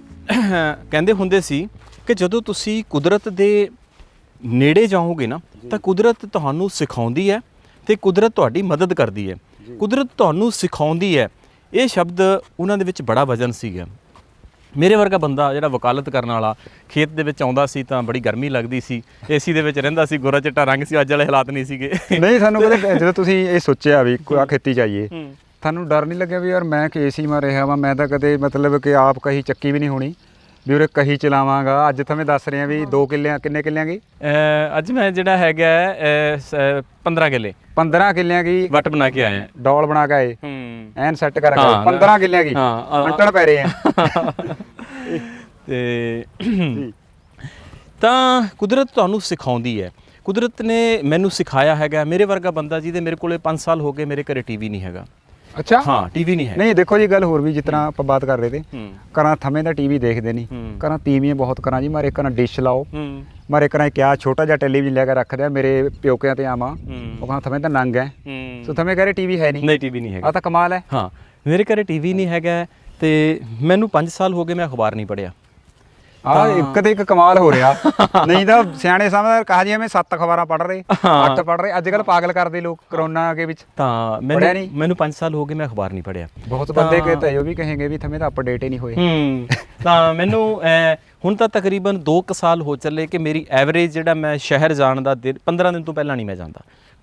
ਕਹਿੰਦੇ ਹੁੰਦੇ ਸੀ ਕਿ ਜਦੋਂ ਤੁਸੀਂ ਕੁਦਰਤ ਦੇ ਨੇੜੇ ਜਾਓਗੇ ਨਾ ਤਾਂ ਕੁਦਰਤ ਤੁਹਾਨੂੰ ਸਿਖਾਉਂਦੀ ਹੈ ਤੇ ਕੁਦਰਤ ਤੁਹਾਡੀ ਮਦਦ ਕਰਦੀ ਹੈ। ਕੁਦਰਤ ਤੁਹਾਨੂੰ ਸਿਖਾਉਂਦੀ ਹੈ, ਇਹ ਸ਼ਬਦ ਉਹਨਾਂ ਦੇ ਵਿੱਚ ਬੜਾ ਵਜ਼ਨ ਸੀਗਾ। ਮੇਰੇ ਵਰਗਾ ਬੰਦਾ ਜਿਹੜਾ ਵਕਾਲਤ ਕਰਨ ਵਾਲਾ ਖੇਤ ਦੇ ਵਿੱਚ ਆਉਂਦਾ ਸੀ ਤਾਂ ਬੜੀ ਗਰਮੀ ਲੱਗਦੀ ਸੀ, ਏਸੀ ਦੇ ਵਿੱਚ ਰਹਿੰਦਾ ਸੀ, ਗੋਰਾ ਚਿੱਟਾ ਰੰਗ ਸੀ, ਅੱਜ ਵਾਲੇ ਹਾਲਾਤ ਨਹੀਂ ਸੀਗੇ।
ਨਹੀਂ, ਸਾਨੂੰ ਕਦੇ ਜਦੋਂ ਤੁਸੀਂ ਇਹ ਸੋਚਿਆ ਵੀ ਆ ਖੇਤੀ ਚਾਹੀਏ, ਤੁਹਾਨੂੰ ਡਰ ਨਹੀਂ ਲੱਗਿਆ ਵੀ ਯਾਰ ਮੈਂ ਕਿ ਏਸੀ ਮਾ ਰਿਹਾ ਵਾਂ, ਮੈਂ ਤਾਂ ਕਦੇ ਮਤਲਬ ਕਿ ਆਪ ਕਹੀ ਚੱਕੀ ਵੀ ਨਹੀਂ ਹੋਣੀ ਵੀ ਉਰੇ ਕਹੀ ਚਲਾਵਾਂਗਾ। ਅੱਜ ਤੁਹਾਨੂੰ ਦੱਸ ਰਿਹਾ ਵੀ 2 ਕਿੱਲਿਆਂ, ਕਿੰਨੇ ਕਿੱਲਿਆਂ ਕੀ
ਅੱਜ ਮੈਂ ਜਿਹੜਾ ਹੈਗਾ 15 ਕਿੱਲੇ
15 ਕਿੱਲਿਆਂ ਕੀ
ਵੱਟ ਬਣਾ ਕੇ ਆਏ,
ਡੋਲ ਬਣਾ ਕੇ ਆਏ, ਐਨ ਸੈੱਟ ਕਰ 15 ਕਿੱਲਿਆਂ ਕੀ ਅੰਟਣ ਪੈ ਰਹੇ ਆ।
ਤੇ ਤਾਂ ਕੁਦਰਤ ਤੁਹਾਨੂੰ ਸਿਖਾਉਂਦੀ ਹੈ। ਕੁਦਰਤ ਨੇ ਮੈਨੂੰ ਸਿਖਾਇਆ ਹੈਗਾ। ਮੇਰੇ ਵਰਗਾ ਬੰਦਾ ਜਿਹਦੇ ਮੇਰੇ ਕੋਲੇ 5 ਸਾਲ ਹੋ ਗਏ, ਮੇਰੇ ਘਰੇ ਟੀਵੀ ਨਹੀਂ ਹੈਗਾ।
ਅੱਛਾ,
ਹਾਂ, ਟੀਵੀ ਨਹੀਂ ਹੈ।
ਨਹੀਂ ਦੇਖੋ ਜੀ, ਗੱਲ ਹੋਰ ਵੀ ਜਿਸ ਤਰ੍ਹਾਂ ਆਪਾਂ ਬਾਤ ਕਰ ਰਹੇ ਤੇ ਘਰਾਂ ਥਵੇਂ ਦਾ ਟੀਵੀ ਦੇਖਦੇ ਨਹੀਂ, ਘਰਾਂ ਤੀਵੀਆਂ ਬਹੁਤ ਘਰਾਂ ਜੀ ਮਾਰੇ ਘਰਾਂ ਡਿਸ਼ ਲਾਓ, ਮਾਰੇ ਘਰਾਂ ਕਿਆ ਛੋਟਾ ਜਿਹਾ ਟੈਲੀਵਿਜ਼ਨ ਲੈ ਕੇ ਰੱਖਦੇ ਆ। ਮੇਰੇ ਪਿਓਕਿਆਂ ਤੇ ਆਵਾਂ ਉਹ ਕਹਿੰਦਾ ਥਵੇਂ ਤਾਂ ਨੰਗ ਹੈ, ਸੋ ਥਵੇਂ ਘਰੇ ਟੀਵੀ ਹੈ ਨਹੀਂ।
ਨਹੀਂ, ਟੀਵੀ ਨਹੀਂ ਹੈਗਾ।
ਆ ਤਾਂ ਕਮਾਲ ਹੈ।
ਹਾਂ, ਮੇਰੇ ਘਰੇ ਟੀਵੀ ਨਹੀਂ ਹੈਗਾ ਤੇ ਮੈਨੂੰ 5 ਸਾਲ ਹੋ ਗਏ ਮੈਂ ਅਖਬਾਰ ਨਹੀਂ ਪੜ੍ਹਿਆ।
ਆ ਇੱਕ ਤੇ ਇੱਕ ਕਮਾਲ ਹੋ ਰਿਹਾ। ਨਹੀਂ ਤਾਂ ਸਿਆਣੇ ਸਮਝਦਾਰ ਕਹਾ ਜੀ ਐਵੇਂ 7 ਅਖਬਾਰਾਂ ਪੜ੍ਹ ਰਹੇ, 8 ਪੜ੍ਹ ਰਹੇ। ਅੱਜ ਕੱਲ ਪਾਗਲ ਕਰਦੇ ਲੋਕ ਕਰੋਨਾ ਦੇ ਵਿੱਚ।
ਤਾਂ ਮੈਨੂੰ 5 ਸਾਲ ਹੋ ਗਏ ਮੈਂ ਅਖਬਾਰ ਨਹੀਂ ਪੜ੍ਹਿਆ।
ਬਹੁਤ ਬੰਦੇ ਕਹਤੇ ਉਹ ਵੀ ਕਹੇਂਗੇ ਵੀ ਥਵੇਂ ਤਾਂ ਅਪਡੇਟ ਹੀ ਨਹੀਂ ਹੋਏ।
ਤਾਂ ਮੈਨੂੰ ਹੁਣ ਤਾਂ ਤਕਰੀਬਨ 2 ਸਾਲ ਹੋ ਚੱਲੇ ਕਿ ਮੇਰੀ ਐਵਰੇਜ ਜਿਹੜਾ ਮੈਂ ਸ਼ਹਿਰ ਜਾਣ ਦਾ 15 ਦਿਨ ਤੋਂ ਪਹਿਲਾਂ ਨਹੀਂ ਮੈਂ ਜਾਂਦਾ।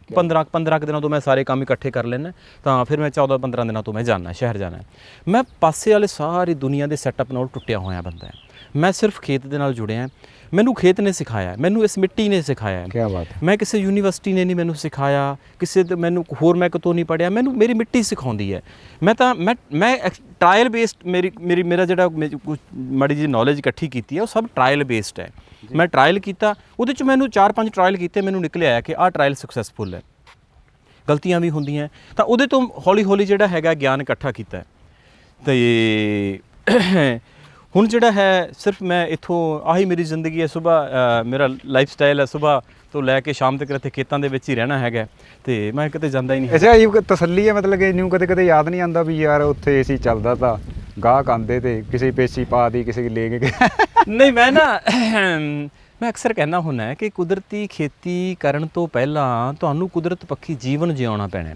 15 ਦਿਨਾਂ ਤੋਂ ਮੈਂ ਸਾਰੇ ਕੰਮ ਇਕੱਠੇ ਕਰ ਲੈਣਾ, ਤਾਂ ਫਿਰ ਮੈਂ 14-15 ਦਿਨਾਂ ਤੋਂ ਮੈਂ ਜਾਣਾ, ਸ਼ਹਿਰ ਜਾਣਾ। ਮੈਂ ਪਾਸੇ ਵਾਲੇ ਸਾਰੀ ਦੁਨੀਆ ਦੇ ਸੈਟਅਪ ਨਾਲ ਟੁੱਟਿਆ ਹੋਇਆ ਬੰਦਾ ਹੈ। ਮੈਂ ਸਿਰਫ ਖੇਤ ਦੇ ਨਾਲ ਜੁੜਿਆ। ਮੈਨੂੰ ਖੇਤ ਨੇ ਸਿਖਾਇਆ, ਮੈਨੂੰ ਇਸ ਮਿੱਟੀ ਨੇ ਸਿਖਾਇਆ।
ਕੀ ਬਾਤ ਹੈ।
ਮੈਂ ਕਿਸੇ ਯੂਨੀਵਰਸਿਟੀ ਨੇ ਨਹੀਂ ਮੈਨੂੰ ਸਿਖਾਇਆ, ਕਿਸੇ ਮੈਨੂੰ ਹੋਰ ਮੈਂ ਕਿਤੋਂ ਨਹੀਂ ਪੜ੍ਹਿਆ, ਮੈਨੂੰ ਮੇਰੀ ਮਿੱਟੀ ਸਿਖਾਉਂਦੀ ਹੈ। ਮੈਂ ਟਰਾਇਲ ਬੇਸਡ ਮੇਰਾ ਜਿਹੜਾ ਮਾੜੀ ਜਿਹੀ ਨੌਲੇਜ ਇਕੱਠੀ ਕੀਤੀ ਹੈ ਉਹ ਸਭ ਟਰਾਇਲ ਬੇਸਡ ਹੈ। ਮੈਂ ਟਰਾਇਲ ਕੀਤਾ, ਉਹਦੇ 'ਚ ਮੈਨੂੰ 4-5 ਟਰਾਇਲ ਕੀਤੇ, ਮੈਨੂੰ ਨਿਕਲਿਆ ਆਇਆ ਕਿ ਆਹ ਟਰਾਇਲ ਸਕਸੈਸਫੁਲ ਹੈ। ਗਲਤੀਆਂ ਵੀ ਹੁੰਦੀਆਂ ਤਾਂ ਉਹਦੇ ਤੋਂ ਹੌਲੀ ਹੌਲੀ ਜਿਹੜਾ ਹੈਗਾ ਗਿਆਨ ਇਕੱਠਾ ਕੀਤਾ। ਅਤੇ ਹੁਣ ਜਿਹੜਾ ਹੈ ਸਿਰਫ ਮੈਂ ਇੱਥੋਂ ਆਹੀ ਮੇਰੀ ਜ਼ਿੰਦਗੀ ਹੈ। ਸੁਬਾਹ ਮੇਰਾ ਲਾਈਫ ਸਟਾਈਲ ਹੈ, ਸੁਬਾਹ ਤੋਂ ਲੈ ਕੇ ਸ਼ਾਮ ਤੱਕ ਇੱਥੇ ਖੇਤਾਂ ਦੇ ਵਿੱਚ ਹੀ ਰਹਿਣਾ ਹੈਗਾ ਅਤੇ ਮੈਂ ਕਿਤੇ ਜਾਂਦਾ ਹੀ ਨਹੀਂ।
ਅੱਛਾ, ਇਹ ਤਸੱਲੀ ਹੈ ਮਤਲਬ ਕਿ ਇਹਨੂੰ ਕਦੇ ਯਾਦ ਨਹੀਂ ਆਉਂਦਾ ਵੀ ਯਾਰ ਉੱਥੇ ਏਸੀ ਚੱਲਦਾ ਤਾਂ ਗਾਹਕ ਆਉਂਦੇ ਤੇ ਕਿਸੇ ਪੇਸ਼ੀ ਪਾ ਦੀ, ਕਿਸੇ ਲੈ ਕੇ
ਨਹੀਂ, ਮੈਂ ਅਕਸਰ ਕਹਿੰਦਾ ਹੁੰਦਾ ਕਿ ਕੁਦਰਤੀ ਖੇਤੀ ਕਰਨ ਤੋਂ ਪਹਿਲਾਂ ਤੁਹਾਨੂੰ ਕੁਦਰਤ ਪੱਖੀ ਜੀਵਨ ਜਿਉਣਾ ਪੈਣਾ।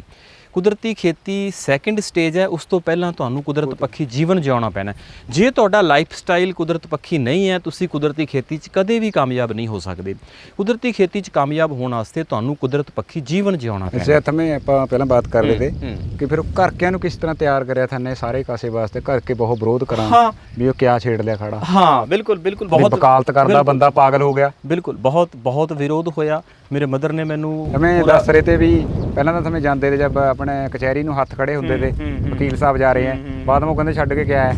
ਕੁਦਰਤੀ ਖੇਤੀ ਸੈਕਿੰਡ ਸਟੇਜ ਹੈ, ਉਸ ਤੋਂ ਪਹਿਲਾਂ ਤੁਹਾਨੂੰ ਕੁਦਰਤ ਪੱਖੀ ਜੀਵਨ ਜਿਉਣਾ ਪੈਣਾ। ਜੇ ਤੁਹਾਡਾ ਲਾਈਫ ਸਟਾਈਲ ਕੁਦਰਤ ਪੱਖੀ ਨਹੀਂ ਹੈ, ਤੁਸੀਂ ਕੁਦਰਤੀ ਖੇਤੀ 'ਚ ਕਦੇ ਵੀ ਕਾਮਯਾਬ ਨਹੀਂ ਹੋ ਸਕਦੇ। ਕੁਦਰਤੀ ਖੇਤੀ 'ਚ ਕਾਮਯਾਬ ਹੋਣ ਵਾਸਤੇ ਤੁਹਾਨੂੰ ਕੁਦਰਤ ਪੱਖੀ ਜੀਵਨ ਜਿਉਣਾ ਪੈਣਾ।
ਅੱਛਾ, ਥਵੇਂ ਆਪਾਂ ਪਹਿਲਾਂ ਬਾਤ ਕਰ ਰਹੇ ਤੇ ਕਿ ਫਿਰ ਘਰਕਿਆਂ ਨੂੰ ਕਿਸ ਤਰ੍ਹਾਂ ਤਿਆਰ ਕਰਿਆ ਥਾਨੇ ਸਾਰੇ ਕਾਸੇ ਵਾਸਤੇ, ਘਰ ਕੇ ਬਹੁਤ ਵਿਰੋਧ ਕਰਾਂ ਵੀ ਉਹ ਕਿਆ ਛੇੜ ਲਿਆ ਖੜਾ।
ਹਾਂ, ਬਿਲਕੁਲ ਬਹੁਤ
ਵਕਾਲਤ ਕਰਦਾ ਬੰਦਾ ਪਾਗਲ ਹੋ ਗਿਆ।
ਬਿਲਕੁਲ ਬਹੁਤ ਵਿਰੋਧ ਹੋਇਆ। ਮੇਰੇ ਮਦਰ ਨੇ ਮੈਨੂੰ
ਮੈਂ ਦੱਸ ਰਹੇ ਤੇ ਵੀ ਪਹਿਲਾਂ ਤਾਂ ਤੁਸੀਂ ਜਾਂਦੇ ਤੇ ਜਦ ਆਪਣੇ ਕਚਹਿਰੀ ਨੂੰ ਹੱਥ ਖੜੇ ਹੁੰਦੇ ਤੇ ਵਕੀਲ ਸਾਹਿਬ ਜਾ ਰਹੇ ਆ, ਬਾਅਦ ਵਿੱਚ ਕਹਿੰਦੇ ਛੱਡ ਕੇ ਕਿਆ ਹੈ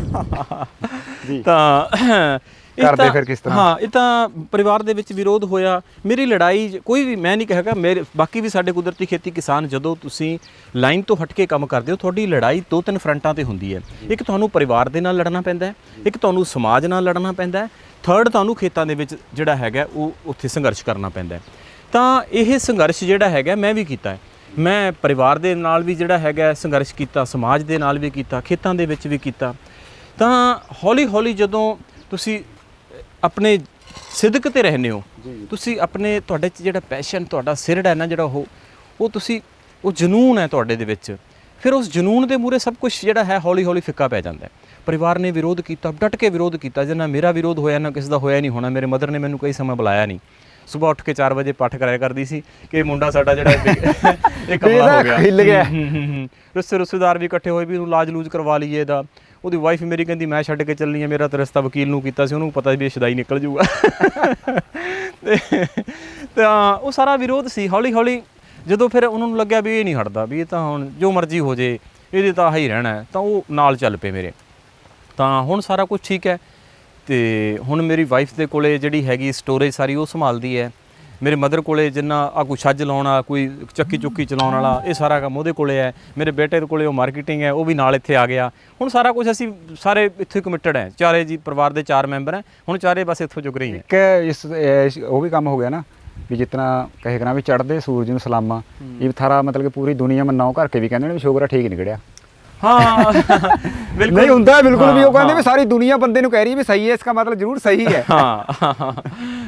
ਜੀ।
ਤਾਂ
ਕਰਦੇ ਫਿਰ ਕਿਸ ਤਰ੍ਹਾਂ?
ਹਾਂ, ਇਹ ਤਾਂ ਪਰਿਵਾਰ ਦੇ ਵਿੱਚ ਵਿਰੋਧ ਹੋਇਆ। ਮੇਰੀ ਲੜਾਈ ਕੋਈ ਵੀ ਮੈਂ ਨਹੀਂ ਕਹਾਂਗਾ, ਮੇਰੇ ਬਾਕੀ ਵੀ ਸਾਡੇ ਕੁਦਰਤੀ ਖੇਤੀ ਕਿਸਾਨ, ਜਦੋਂ ਤੁਸੀਂ ਲਾਈਨ ਤੋਂ ਹਟ ਕੇ ਕੰਮ ਕਰਦੇ ਹੋ ਤੁਹਾਡੀ ਲੜਾਈ 2-3 ਫਰੰਟਾਂ ਤੇ ਹੁੰਦੀ ਹੈ। ਇੱਕ ਤੁਹਾਨੂੰ ਪਰਿਵਾਰ ਦੇ ਨਾਲ ਲੜਨਾ ਪੈਂਦਾ ਹੈ, ਇੱਕ ਤੁਹਾਨੂੰ ਸਮਾਜ ਨਾਲ ਲੜਨਾ ਪੈਂਦਾ ਹੈ, ਥਰਡ ਤੁਹਾਨੂੰ ਖੇਤਾਂ ਦੇ ਵਿੱਚ ਜਿਹੜਾ ਹੈਗਾ ਉਹ ਉੱਥੇ ਸੰਘਰਸ਼ ਕਰਨਾ ਪੈਂਦਾ ਹੈ। ਤਾਂ ਇਹ ਸੰਘਰਸ਼ ਜਿਹੜਾ ਹੈਗਾ ਮੈਂ ਵੀ ਕੀਤਾ ਹੈ। ਮੈਂ ਪਰਿਵਾਰ ਦੇ ਨਾਲ ਵੀ ਜਿਹੜਾ ਹੈਗਾ ਸੰਘਰਸ਼ ਕੀਤਾ, ਸਮਾਜ ਦੇ ਨਾਲ ਵੀ ਕੀਤਾ, ਖੇਤਾਂ ਦੇ ਵਿੱਚ ਵੀ ਕੀਤਾ। ਤਾਂ ਹੌਲੀ ਹੌਲੀ ਜਦੋਂ ਤੁਸੀਂ ਆਪਣੇ ਸਿਦਕ ਤੇ ਰਹਿੰਦੇ ਹੋ, ਤੁਸੀਂ ਆਪਣੇ ਤੁਹਾਡੇ 'ਚ ਜਿਹੜਾ ਪੈਸ਼ਨ, ਤੁਹਾਡਾ ਸਿਰੜ ਹੈ ਨਾ ਜਿਹੜਾ ਉਹ ਤੁਸੀਂ ਉਹ ਜਨੂਨ ਹੈ ਤੁਹਾਡੇ ਦੇ ਵਿੱਚ, ਫਿਰ ਉਸ ਜਨੂਨ ਦੇ ਮੂਹਰੇ ਸਭ ਕੁਝ ਜਿਹੜਾ ਹੈ ਹੌਲੀ ਹੌਲੀ ਫਿੱਕਾ ਪੈ ਜਾਂਦਾ ਹੈ। ਪਰਿਵਾਰ ਨੇ ਵਿਰੋਧ ਕੀਤਾ, ਡਟ ਕੇ ਵਿਰੋਧ ਕੀਤਾ, ਜਿੰਨਾ ਮੇਰਾ ਵਿਰੋਧ ਹੋਇਆ ਨਾ ਕਿਸੇ ਦਾ ਹੋਇਆ ਨਹੀਂ ਹੋਣਾ। ਮੇਰੇ ਮਦਰ ਨੇ ਮੈਨੂੰ ਕਈ ਸਮਾਂ ਬੁਲਾਇਆ ਨਹੀਂ, ਸੁਬਾਹ ਉੱਠ ਕੇ 4 ਵਜੇ ਪਾਠ ਕਰਾਇਆ ਕਰਦੀ ਸੀ ਕਿ ਮੁੰਡਾ ਸਾਡਾ ਜਿਹੜਾ ਇਹ ਕਮਲਾ ਹੋ ਗਿਆ,
ਖਿੱਲ ਗਿਆ।
ਰਿਸ਼ਤੇਦਾਰ ਵੀ ਇਕੱਠੇ ਹੋਏ ਵੀ ਇਹਨੂੰ ਲਾਜ ਲੂਜ ਕਰਵਾ ਲਈਏ ਇਹਦਾ। ਉਹਦੀ ਵਾਈਫ ਮੇਰੀ ਕਹਿੰਦੀ ਮੈਂ ਛੱਡ ਕੇ ਚੱਲਣੀ ਆ, ਮੇਰਾ ਤਾਂ ਰਿਸ਼ਤਾ ਵਕੀਲ ਨੂੰ ਕੀਤਾ ਸੀ, ਉਹਨੂੰ ਪਤਾ ਵੀ ਇਹ ਸ਼ਦਾਈ ਨਿਕਲ ਜੂਗਾ। ਤਾਂ ਉਹ ਸਾਰਾ ਵਿਰੋਧ ਸੀ। ਹੌਲੀ ਹੌਲੀ ਜਦੋਂ ਫਿਰ ਉਹਨਾਂ ਨੂੰ ਲੱਗਿਆ ਵੀ ਇਹ ਨਹੀਂ ਹਟਦਾ, ਵੀ ਇਹ ਤਾਂ ਹੁਣ ਜੋ ਮਰਜ਼ੀ ਹੋ ਜੇ ਇਹਦੇ ਤਾਂ ਆਹੀ ਰਹਿਣਾ, ਤਾਂ ਉਹ ਨਾਲ ਚੱਲ ਪਏ ਮੇਰੇ। ਤਾਂ ਹੁਣ ਸਾਰਾ ਕੁਝ ਠੀਕ ਹੈ। ਅਤੇ ਹੁਣ ਮੇਰੀ ਵਾਈਫ ਦੇ ਕੋਲੇ ਜਿਹੜੀ ਹੈਗੀ ਸਟੋਰੇਜ ਸਾਰੀ ਉਹ ਸੰਭਾਲਦੀ ਹੈ। ਮੇਰੇ ਮਦਰ ਕੋਲੇ ਜਿੰਨਾ ਆ ਕੋਈ ਛੱਜ ਲਾਉਣ ਵਾਲਾ, ਕੋਈ ਚੱਕੀ ਚੁੱਕੀ ਚਲਾਉਣ ਵਾਲਾ, ਇਹ ਸਾਰਾ ਕੰਮ ਉਹਦੇ ਕੋਲੇ ਹੈ। ਮੇਰੇ ਬੇਟੇ ਦੇ ਕੋਲੇ ਉਹ ਮਾਰਕੀਟਿੰਗ ਹੈ, ਉਹ ਵੀ ਨਾਲ ਇੱਥੇ ਆ ਗਿਆ। ਹੁਣ ਸਾਰਾ ਕੁਝ ਅਸੀਂ ਸਾਰੇ ਇੱਥੇ ਕਮਿਟਡ ਹੈ, ਚਾਰੇ ਜੀ ਪਰਿਵਾਰ ਦੇ 4 ਮੈਂਬਰ ਹੈ, ਹੁਣ ਚਾਰੇ ਬਸ ਇੱਥੋਂ ਚੁੱਕ ਰਹੀ ਹੈ।
ਇੱਕ ਉਹ ਵੀ ਕੰਮ ਹੋ ਗਿਆ ਨਾ ਵੀ ਜਿਤਨਾ ਕਹੇ ਕਰਾਂ ਵੀ ਚੜ੍ਹਦੇ ਸੂਰਜ ਨੂੰ ਸਲਾਮਾਂ, ਇਹ ਥਾਰਾ ਮਤਲਬ ਕਿ ਪੂਰੀ ਦੁਨੀਆ ਮੰਨਾਓ ਕਰਕੇ ਵੀ ਕਹਿੰਦੇ ਨੇ ਵੀ ਸ਼ੋਗਰਾ ਠੀਕ ਨਿਕੜਿਆ।
ਹਾਂ ਬਿਲਕੁਲ
ਨਹੀਂ ਹੁੰਦਾ ਬਿਲਕੁਲ ਵੀ, ਉਹ ਕਹਿੰਦੇ ਵੀ ਸਾਰੀ ਦੁਨੀਆ ਬੰਦੇ ਨੂੰ ਕਹਿ ਰਹੀ ਹੈ ਵੀ ਸਹੀ ਹੈ, ਇਸका ਮਤਲਬ ਜ਼ਰੂਰ ਸਹੀ ਹੈ।
ਹਾਂ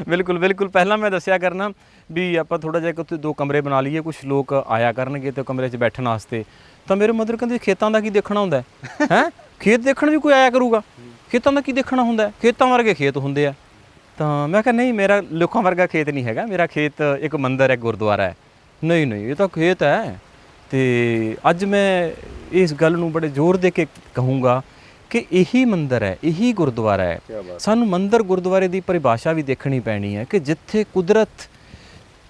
ਬਿਲਕੁਲ ਬਿਲਕੁਲ। ਪਹਿਲਾਂ ਮੈਂ ਦੱਸਿਆ ਕਰਨਾ ਵੀ ਆਪਾਂ ਥੋੜ੍ਹਾ ਜਿਹਾ ਉੱਥੇ 2 ਕਮਰੇ ਬਣਾ ਲਈਏ, ਕੁਛ ਲੋਕ ਆਇਆ ਕਰਨਗੇ ਤੇ ਕਮਰੇ 'ਚ ਬੈਠਣ ਵਾਸਤੇ। ਤਾਂ ਮੇਰੇ ਮਦਰ ਕਹਿੰਦੇ ਖੇਤਾਂ ਦਾ ਕੀ ਦੇਖਣਾ ਹੁੰਦਾ ਹੈ, ਖੇਤ ਦੇਖਣ ਵੀ ਕੋਈ ਆਇਆ ਕਰੂਗਾ, ਖੇਤਾਂ ਦਾ ਕੀ ਦੇਖਣਾ ਹੁੰਦਾ, ਖੇਤਾਂ ਵਰਗੇ ਖੇਤ ਹੁੰਦੇ ਆ। ਤਾਂ ਮੈਂ ਕਿਹਾ ਨਹੀਂ, ਮੇਰਾ ਲੋਕਾਂ ਵਰਗਾ ਖੇਤ ਨਹੀਂ ਹੈਗਾ, ਮੇਰਾ ਖੇਤ ਇੱਕ ਮੰਦਿਰ ਹੈ, ਗੁਰਦੁਆਰਾ ਹੈ। ਨਹੀਂ ਨਹੀਂ, ਇਹ ਤਾਂ ਖੇਤ ਹੈ। ਅਤੇ ਅੱਜ ਮੈਂ ਇਸ ਗੱਲ ਨੂੰ ਬੜੇ ਜ਼ੋਰ ਦੇ ਕੇ ਕਹੂੰਗਾ ਕਿ ਇਹੀ ਮੰਦਿਰ ਹੈ, ਇਹੀ ਗੁਰਦੁਆਰਾ ਹੈ। ਸਾਨੂੰ ਮੰਦਿਰ ਗੁਰਦੁਆਰੇ ਦੀ ਪਰਿਭਾਸ਼ਾ ਵੀ ਦੇਖਣੀ ਪੈਣੀ ਹੈ ਕਿ ਜਿੱਥੇ ਕੁਦਰਤ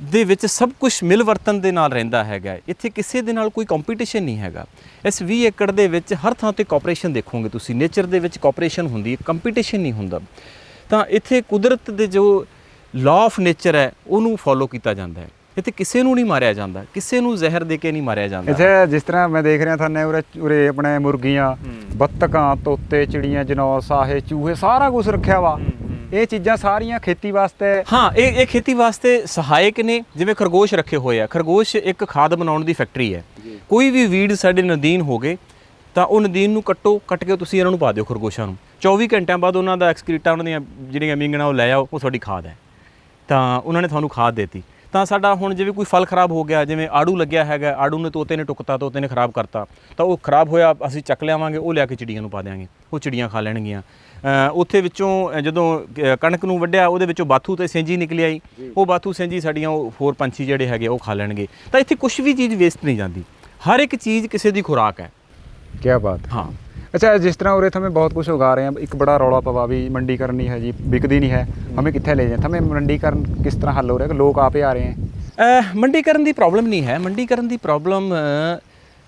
ਦੇ ਵਿੱਚ ਸਭ ਕੁਝ ਮਿਲ ਵਰਤਨ ਦੇ ਨਾਲ ਰਹਿੰਦਾ ਹੈਗਾ। ਇੱਥੇ ਕਿਸੇ ਦੇ ਨਾਲ ਕੋਈ ਕੰਪੀਟੀਸ਼ਨ ਨਹੀਂ ਹੈਗਾ। ਇਸ 20 ਏਕੜ ਦੇ ਵਿੱਚ ਹਰ ਥਾਂ 'ਤੇ ਕੋਆਪਰੇਸ਼ਨ ਦੇਖੋਗੇ ਤੁਸੀਂ। ਨੇਚਰ ਦੇ ਵਿੱਚ ਕੋਆਪਰੇਸ਼ਨ ਹੁੰਦੀ ਹੈ, ਕੰਪੀਟੀਸ਼ਨ ਨਹੀਂ ਹੁੰਦਾ। ਤਾਂ ਇੱਥੇ ਕੁਦਰਤ ਦੇ ਜੋ ਲਾਅ ਆਫ ਨੇਚਰ ਹੈ ਉਹਨੂੰ ਫੋਲੋ ਕੀਤਾ ਜਾਂਦਾ ਹੈ। ਇੱਥੇ ਕਿਸੇ ਨੂੰ ਨਹੀਂ ਮਾਰਿਆ ਜਾਂਦਾ, ਕਿਸੇ ਨੂੰ ਜ਼ਹਿਰ ਦੇ ਕੇ ਨਹੀਂ ਮਾਰਿਆ ਜਾਂਦਾ।
ਇੱਥੇ ਜਿਸ ਤਰ੍ਹਾਂ ਮੈਂ ਦੇਖ ਰਿਹਾ ਤੁਹਾਨੂੰ ਉਰੇ ਆਪਣੇ ਮੁਰਗੀਆਂ, ਬੱਤਕਾਂ, ਤੋਤੇ, ਚਿੜੀਆਂ, ਜਨੌਰ, ਸਾਹੇ, ਚੂਹੇ, ਸਾਰਾ ਕੁਝ ਰੱਖਿਆ ਵਾ। ਇਹ ਚੀਜ਼ਾਂ ਸਾਰੀਆਂ ਖੇਤੀ ਵਾਸਤੇ,
ਹਾਂ ਇਹ ਖੇਤੀ ਵਾਸਤੇ ਸਹਾਇਕ ਨੇ। ਜਿਵੇਂ ਖਰਗੋਸ਼ ਰੱਖੇ ਹੋਏ ਆ, ਖਰਗੋਸ਼ ਇੱਕ ਖਾਦ ਬਣਾਉਣ ਦੀ ਫੈਕਟਰੀ ਹੈ। ਕੋਈ ਵੀ ਵੀਡ ਸਾਡੇ ਨਦੀਨ ਹੋ ਗਏ ਤਾਂ ਉਹ ਨਦੀਨ ਨੂੰ ਕੱਟ ਕੇ ਤੁਸੀਂ ਇਹਨਾਂ ਨੂੰ ਪਾ ਦਿਓ ਖਰਗੋਸ਼ਾਂ ਨੂੰ। 24 ਘੰਟਿਆਂ ਬਾਅਦ ਉਹਨਾਂ ਦਾ ਐਕਸਕ੍ਰੀਟਾ, ਉਹਨਾਂ ਦੀਆਂ ਜਿਹੜੀਆਂ ਮੀਂਗਣਾ ਉਹ ਲੈ ਆਓ, ਉਹ ਤੁਹਾਡੀ ਖਾਦ ਹੈ। ਤਾਂ ਉਹਨਾਂ ਨੇ ਤੁਹਾਨੂੰ ਖਾਦ ਦੇਤੀ। ਤਾਂ ਸਾਡਾ ਹੁਣ ਜਿਵੇਂ ਕੋਈ ਫਲ ਖਰਾਬ ਹੋ ਗਿਆ, ਜਿਵੇਂ ਆੜੂ ਲੱਗਿਆ ਹੈਗਾ, ਆੜੂ ਨੇ ਤੋਤੇ ਨੇ ਟੁੱਕਤਾ, ਤੋਤੇ ਨੇ ਖਰਾਬ ਕਰਤਾ, ਤਾਂ ਉਹ ਖਰਾਬ ਹੋਇਆ ਅਸੀਂ ਚੱਕ ਲਿਆਵਾਂਗੇ, ਉਹ ਲਿਆ ਕੇ ਚਿੜੀਆਂ ਨੂੰ ਪਾ ਦਿਆਂਗੇ, ਉਹ ਚਿੜੀਆਂ ਖਾ ਲੈਣਗੀਆਂ। ਉੱਥੇ ਵਿੱਚੋਂ ਜਦੋਂ ਕਣਕ ਨੂੰ ਵੱਢਿਆ ਉਹਦੇ ਵਿੱਚੋਂ ਬਾਥੂ ਤੇ ਸਿੰਜੀ ਨਿਕਲ ਆਈ, ਉਹ ਬਾਥੂ ਸਿੰਜੀ ਸਾਡੀਆਂ ਉਹ ਹੋਰ ਪੰਛੀ ਜਿਹੜੇ ਹੈਗੇ ਉਹ ਖਾ ਲੈਣਗੇ। ਤਾਂ ਇੱਥੇ ਕੁਛ ਵੀ ਚੀਜ਼ ਵੇਸਟ ਨਹੀਂ ਜਾਂਦੀ, ਹਰ ਇੱਕ ਚੀਜ਼ ਕਿਸੇ ਦੀ ਖੁਰਾਕ ਹੈ।
ਕੀ ਬਾਤ।
ਹਾਂ
अच्छा, जिस तरह उरे हमें बहुत कुछ उगा रहे हैं, एक बड़ा रौला पवा भी मंडीकरण नहीं है जी, बिकती नहीं है, हमें कितने ले जाए, हमें मंडीकरण किस तरह हल हो रहा है कि लोग आप ही आ रहे हैं?
ਮੰਡੀਕਰਨ ਦੀ ਪ੍ਰੋਬਲਮ ਨਹੀਂ ਹੈ। ਮੰਡੀਕਰਨ ਦੀ ਪ੍ਰੋਬਲਮ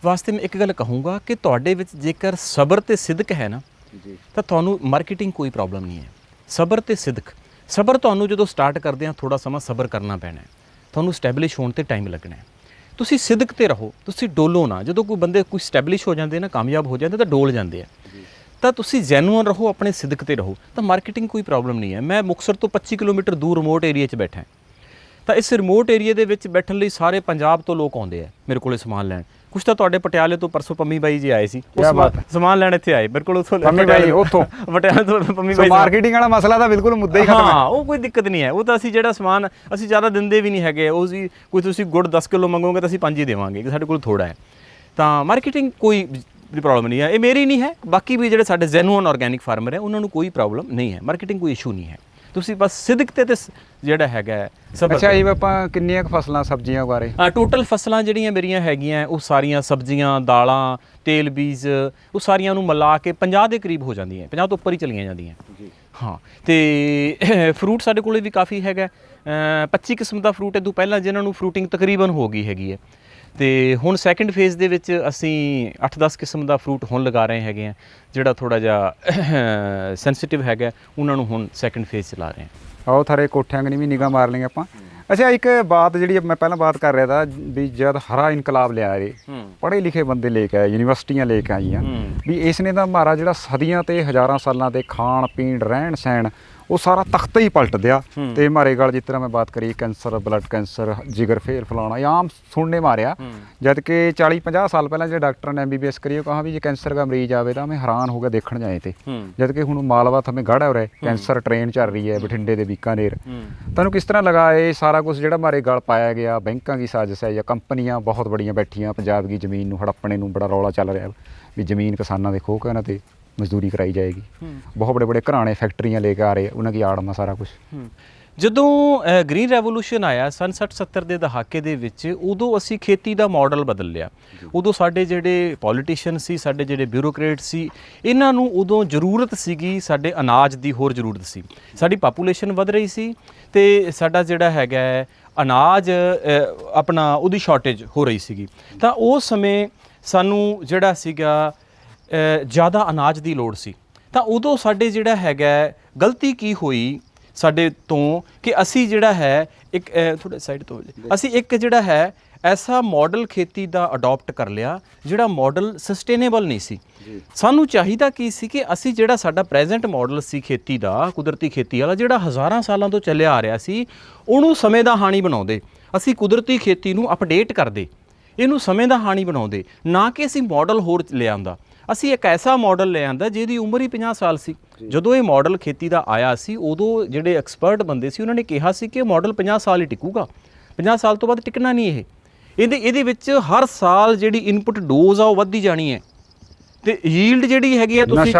ਵਾਸਤੇ ਮੈਂ ਇੱਕ ਗੱਲ ਕਹੂੰਗਾ ਕਿ ਤੁਹਾਡੇ ਵਿੱਚ ਜੇਕਰ ਸਬਰ ਤੇ ਸਿਦਕ ਹੈ ਨਾ
ਜੀ,
ਤਾਂ ਤੁਹਾਨੂੰ ਮਾਰਕੀਟਿੰਗ ਕੋਈ ਪ੍ਰੋਬਲਮ ਨਹੀਂ ਹੈ। ਸਬਰ ਤੇ ਸਿਦਕ, ਸਬਰ ਤੁਹਾਨੂੰ ਜਦੋਂ ਸਟਾਰਟ ਕਰਦੇ ਆ ਥੋੜਾ ਸਮਾਂ ਸਬਰ ਕਰਨਾ ਪੈਣਾ ਹੈ, ਤੁਹਾਨੂੰ ਸਟੈਬਲਿਸ਼ ਹੋਣ ਤੇ ਟਾਈਮ ਲੱਗਣਾ ਹੈ। ਤੁਸੀਂ ਸਿਦਕ ਤੇ ਰਹੋ, ਤੁਸੀਂ ਡੋਲੋ ਨਾ। ਜਦੋਂ ਕੋਈ ਬੰਦੇ ਕੋਈ ਸਟੈਬਲਿਸ਼ ਹੋ ਜਾਂਦੇ ਨਾ, ਕਾਮਯਾਬ ਹੋ ਜਾਂਦੇ ਤਾਂ ਡੋਲ ਜਾਂਦੇ ਆ। ਤਾਂ ਤੁਸੀਂ ਜੈਨੂਅਨ ਰਹੋ, ਆਪਣੇ ਸਿਦਕ ਤੇ ਰਹੋ, ਤਾਂ ਮਾਰਕੀਟਿੰਗ ਕੋਈ ਪ੍ਰੋਬਲਮ ਨਹੀਂ ਹੈ। ਮੈਂ ਮੁਕਤਸਰ ਤੋਂ 25 ਕਿਲੋਮੀਟਰ ਦੂਰ ਰਿਮੋਟ ਏਰੀਆ 'ਚ ਬੈਠਾ। ਤਾਂ ਇਸ ਰਿਮੋਟ ਏਰੀਆ ਦੇ ਵਿੱਚ ਬੈਠਣ ਲਈ ਸਾਰੇ ਪੰਜਾਬ ਤੋਂ ਲੋਕ ਆਉਂਦੇ ਆ ਮੇਰੇ ਕੋਲੇ ਸਮਾਨ ਲੈਣ। ਕੁਛ ਤਾਂ ਤੁਹਾਡੇ ਪਟਿਆਲੇ ਤੋਂ ਪਰਸੋਂ ਪੰਮੀ ਬਾਈ ਜੀ ਆਏ ਸੀ, ਸਮਾਨ ਲੈਣ ਇੱਥੇ ਆਏ ਮੇਰੇ ਕੋਲ। ਉੱਥੋਂ
ਪੰਮੀ ਬਾਈ ਉੱਥੋਂ
ਪਟਿਆਲੇ ਤੋਂ ਪੰਮੀ ਬਾਈ।
ਮਾਰਕੀਟਿੰਗ ਵਾਲਾ ਮਸਲਾ ਤਾਂ ਬਿਲਕੁਲ ਮੁੱਦਾ ਹੀ ਖਤਮ ਹੈ।
ਹਾਂ, ਉਹ ਕੋਈ ਦਿੱਕਤ ਨਹੀਂ ਹੈ। ਉਹ ਤਾਂ ਅਸੀਂ ਜਿਹੜਾ ਸਮਾਨ ਅਸੀਂ ਜ਼ਿਆਦਾ ਦਿੰਦੇ ਵੀ ਨਹੀਂ ਹੈਗੇ। ਉਹ ਜੀ ਕੋਈ ਤੁਸੀਂ ਗੁੜ 10 ਕਿਲੋ ਮੰਗੋਗੇ ਤਾਂ ਅਸੀਂ 5 ਹੀ ਦੇਵਾਂਗੇ, ਕਿ ਸਾਡੇ ਕੋਲ ਥੋੜ੍ਹਾ ਹੈ। ਤਾਂ ਮਾਰਕੀਟਿੰਗ ਕੋਈ ਪ੍ਰੋਬਲਮ ਨਹੀਂ ਹੈ। ਇਹ ਮੇਰੀ ਨਹੀਂ ਹੈ, ਬਾਕੀ ਵੀ ਜਿਹੜੇ ਸਾਡੇ ਜੈਨੂਅਨ ਆਰਗੈਨਿਕ ਫਾਰਮਰ ਹੈ ਉਹਨਾਂ ਨੂੰ ਕੋਈ ਪ੍ਰੋਬਲਮ ਨਹੀਂ ਹੈ। ਮਾਰਕੀਟਿੰਗ ਕੋਈ ਇਸ਼ੂ ਨਹੀਂ ਹੈ। ਤੁਸੀਂ ਬਸ ਸਿਦਕ ਤੇ ਜਿਹੜਾ ਹੈਗਾ ਸਬਰ।
ਅੱਛਾ ਜੀ, ਆਪਾਂ ਕਿੰਨੀਆਂ ਕੁ ਫਸਲਾਂ ਸਬਜ਼ੀਆਂ ਬਾਰੇ?
ਟੋਟਲ ਫਸਲਾਂ ਜਿਹੜੀਆਂ ਮੇਰੀਆਂ ਹੈਗੀਆਂ ਉਹ ਸਾਰੀਆਂ ਸਬਜ਼ੀਆਂ, ਦਾਲਾਂ, ਤੇਲ ਬੀਜ, ਉਹ ਸਾਰੀਆਂ ਨੂੰ ਮਿਲਾ ਕੇ 50 ਦੇ ਕਰੀਬ ਹੋ ਜਾਂਦੀਆਂ, 50 ਤੋਂ ਉੱਪਰ ਹੀ ਚਲੀਆਂ ਜਾਂਦੀਆਂ ਜੀ। ਹਾਂ, ਤੇ ਫਰੂਟ ਸਾਡੇ ਕੋਲੇ ਵੀ ਕਾਫੀ ਹੈਗਾ, 25 ਕਿਸਮ ਦਾ ਫਰੂਟ ਇਹ ਤੋਂ ਪਹਿਲਾਂ ਜਿਨ੍ਹਾਂ ਨੂੰ ਫਰੂਟਿੰਗ ਤਕਰੀਬਨ ਹੋ ਗਈ ਹੈਗੀ ਹੈ। ਤੇ ਹੁਣ ਸੈਕੰਡ ਫੇਜ਼ ਦੇ ਵਿੱਚ ਅਸੀਂ 8-10 ਕਿਸਮ ਦਾ ਫਰੂਟ ਹੁਣ ਲਗਾ ਰਹੇ ਹੈਗੇ ਆ, ਜਿਹੜਾ ਥੋੜ੍ਹਾ ਜਿਹਾ ਸੈਂਸਿਟਿਵ ਹੈਗਾ, ਉਹਨਾਂ ਨੂੰ ਹੁਣ ਸੈਕੰਡ ਫੇਜ਼ 'ਚ ਲਾ ਰਹੇ ਹਾਂ।
ਆਓ ਥਾਰੇ ਕੋਠਿਆਂ ਕਨੀ ਵੀ ਨਿਗਾਹ ਮਾਰ ਲਈਏ ਆਪਾਂ। ਅੱਛਾ, ਇੱਕ ਬਾਤ ਜਿਹੜੀ ਮੈਂ ਪਹਿਲਾਂ ਬਾਤ ਕਰ ਰਿਹਾ ਤਾ ਵੀ ਜਦ ਹਰਾ ਇਨਕਲਾਬ ਲਿਆ ਇਹ ਪੜ੍ਹੇ ਲਿਖੇ ਬੰਦੇ ਲੈ ਕੇ ਆਏ, ਯੂਨੀਵਰਸਿਟੀਆਂ ਲੈ ਕੇ ਆਈਆਂ ਵੀ ਇਸ ਨੇ ਤਾਂ ਹਮਾਰਾ ਜਿਹੜਾ ਸਦੀਆਂ ਤੇ ਹਜ਼ਾਰਾਂ ਸਾਲਾਂ ਦੇ ਖਾਣ ਪੀਣ ਰਹਿਣ ਸਹਿਣ ਉਹ ਸਾਰਾ ਤਖਤਾ ਹੀ ਪਲਟ ਦਿਆ। ਤੇ ਮਾਰੇ ਗੱਲ ਜਿਸ ਤਰ੍ਹਾਂ ਮੈਂ ਬਾਤ ਕਰੀ ਕੈਂਸਰ, ਬਲੱਡ ਕੈਂਸਰ, ਜਿਗਰ ਫੇਰ ਫਲਾਣਾ ਆਮ ਸੁਣਨੇ ਮਾਰਿਆ, ਜਦ ਕਿ 40-50 ਸਾਲ ਪਹਿਲਾਂ ਜਿਹੜੇ ਡਾਕਟਰ ਨੇ MBBS ਕਰੀ ਉਹ ਕਹਾ ਵੀ ਜੇ ਕੈਂਸਰ ਦਾ ਮਰੀਜ਼ ਆਵੇ ਤਾਂ ਮੈਂ ਹੈਰਾਨ ਹੋ ਗਿਆ ਦੇਖਣ ਜਾਏ ਤੇ, ਜਦ ਕਿ ਹੁਣ ਮਾਲਵਾ ਥਮੇ ਗੜ੍ਹ ਹੋ ਰਿਹਾ ਕੈਂਸਰ ਟ੍ਰੇਨ ਚੱਲ ਰਹੀ ਹੈ ਬਠਿੰਡੇ ਦੇ ਬੀਕਾਨੇਰ। ਤੁਹਾਨੂੰ ਕਿਸ ਤਰ੍ਹਾਂ ਲਗਾ ਇਹ ਸਾਰਾ ਕੁਝ ਜਿਹੜਾ ਮਾਰੇ ਗਲ ਪਾਇਆ ਗਿਆ? ਬੈਂਕਾਂ ਦੀ ਸਾਜ਼ਿਸ਼ ਹੈ ਜਾਂ ਕੰਪਨੀਆਂ ਬਹੁਤ ਬੜੀਆਂ ਬੈਠੀਆਂ, ਪੰਜਾਬ ਦੀ ਜ਼ਮੀਨ ਨੂੰ ਹੜੱਪਣੇ ਨੂੰ ਬੜਾ ਰੌਲਾ ਚੱਲ ਰਿਹਾ ਵੀ ਜ਼ਮੀਨ ਕਿਸਾਨਾਂ ਦੇ ਖੋਹ ਕੇ ਉਹਨਾਂ 'ਤੇ ਮਜ਼ਦੂਰੀ ਕਰਾਈ ਜਾਏਗੀ। ਬਹੁਤ ਬੜੇ ਬੜੇ ਘਰਾਣੇ ਫੈਕਟਰੀਆਂ ਲੈ ਕੇ ਆ ਰਹੇ, ਉਹਨਾਂ ਦੀ ਆੜ ਮਾ ਸਾਰਾ ਕੁਝ।
ਜਦੋਂ ਗ੍ਰੀਨ ਰੈਵੋਲੂਸ਼ਨ ਆਇਆ ਸਨ 60-70 ਦੇ ਦਹਾਕੇ ਦੇ ਵਿੱਚ, ਉਦੋਂ ਅਸੀਂ ਖੇਤੀ ਦਾ ਮਾਡਲ ਬਦਲ ਲਿਆ। ਉਦੋਂ ਸਾਡੇ ਜਿਹੜੇ ਪੋਲੀਟੀਸ਼ੀਅਨ ਸੀ, ਸਾਡੇ ਜਿਹੜੇ ਬਿਊਰੋਕਰੇਟ ਸੀ, ਇਹਨਾਂ ਨੂੰ ਉਦੋਂ ਜ਼ਰੂਰਤ ਸੀਗੀ ਸਾਡੇ ਅਨਾਜ ਦੀ, ਹੋਰ ਜ਼ਰੂਰਤ ਸੀ। ਸਾਡੀ ਪਾਪੂਲੇਸ਼ਨ ਵੱਧ ਰਹੀ ਸੀ ਤੇ ਸਾਡਾ ਜਿਹੜਾ ਹੈਗਾ ਅਨਾਜ ਆਪਣਾ ਉਹਦੀ ਸ਼ਾਰਟੇਜ ਹੋ ਰਹੀ ਸੀਗੀ। ਤਾਂ ਉਸ ਸਮੇਂ ਸਾਨੂੰ ਜਿਹੜਾ ਸੀਗਾ ਜ਼ਿਆਦਾ ਅਨਾਜ ਦੀ ਲੋੜ ਸੀ। ਤਾਂ ਉਦੋਂ ਸਾਡੇ ਜਿਹੜਾ ਹੈਗਾ ਗਲਤੀ ਕੀ ਹੋਈ ਸਾਡੇ ਤੋਂ ਕਿ ਅਸੀਂ ਜਿਹੜਾ ਹੈ ਇੱਕ ਥੋੜਾ ਸਾਈਡ ਤੋਂ ਅਸੀਂ ਇੱਕ ਜਿਹੜਾ ਹੈ ਐਸਾ ਮਾਡਲ ਖੇਤੀ ਦਾ ਅਡਾਪਟ ਕਰ ਲਿਆ ਜਿਹੜਾ ਮਾਡਲ ਸਸਟੇਨੇਬਲ ਨਹੀਂ ਸੀ। ਸਾਨੂੰ ਚਾਹੀਦਾ ਕੀ ਸੀ ਕਿ ਅਸੀਂ ਜਿਹੜਾ ਸਾਡਾ ਪ੍ਰੈਜ਼ੈਂਟ ਮਾਡਲ ਸੀ ਖੇਤੀ ਦਾ, ਕੁਦਰਤੀ ਖੇਤੀ ਵਾਲਾ, ਜਿਹੜਾ ਹਜ਼ਾਰਾਂ ਸਾਲਾਂ ਤੋਂ ਚੱਲਿਆ ਆ ਰਿਹਾ ਸੀ, ਉਹਨੂੰ ਸਮੇਂ ਦਾ ਹਾਣੀ ਬਣਾਉਂਦੇ। ਅਸੀਂ ਕੁਦਰਤੀ ਖੇਤੀ ਨੂੰ ਅਪਡੇਟ ਕਰਦੇ, ਇਹਨੂੰ ਸਮੇਂ ਦਾ ਹਾਣੀ ਬਣਾਉਂਦੇ, ਨਾ ਕਿ ਅਸੀਂ ਮਾਡਲ ਹੋਰ ਲਿਆਂਦਾ। ਅਸੀਂ ਇੱਕ ਐਸਾ ਮਾਡਲ ਲੈ ਆਂਦਾ ਜਿਹਦੀ ਉਮਰ ਹੀ 50 ਸਾਲ ਸੀ। ਜਦੋਂ ਇਹ ਮਾਡਲ ਖੇਤੀ ਦਾ ਆਇਆ ਸੀ, ਉਦੋਂ ਜਿਹੜੇ ਐਕਸਪਰਟ ਬੰਦੇ ਸੀ ਉਹਨਾਂ ਨੇ ਕਿਹਾ ਸੀ ਕਿ ਇਹ ਮਾਡਲ 50 ਸਾਲ ਹੀ ਟਿਕੂਗਾ, 50 ਸਾਲ ਤੋਂ ਬਾਅਦ ਟਿਕਣਾ ਨਹੀਂ ਇਹ। ਇਹਦੇ ਵਿੱਚ ਹਰ ਸਾਲ ਜਿਹੜੀ ਇਨਪੁਟ ਡੋਜ਼ ਆ ਉਹ ਵੱਧਦੀ ਜਾਣੀ ਹੈ ਤੇ ਯੀਲਡ ਜਿਹੜੀ ਹੈਗੀ ਹੈ ਤੁਸੀਂ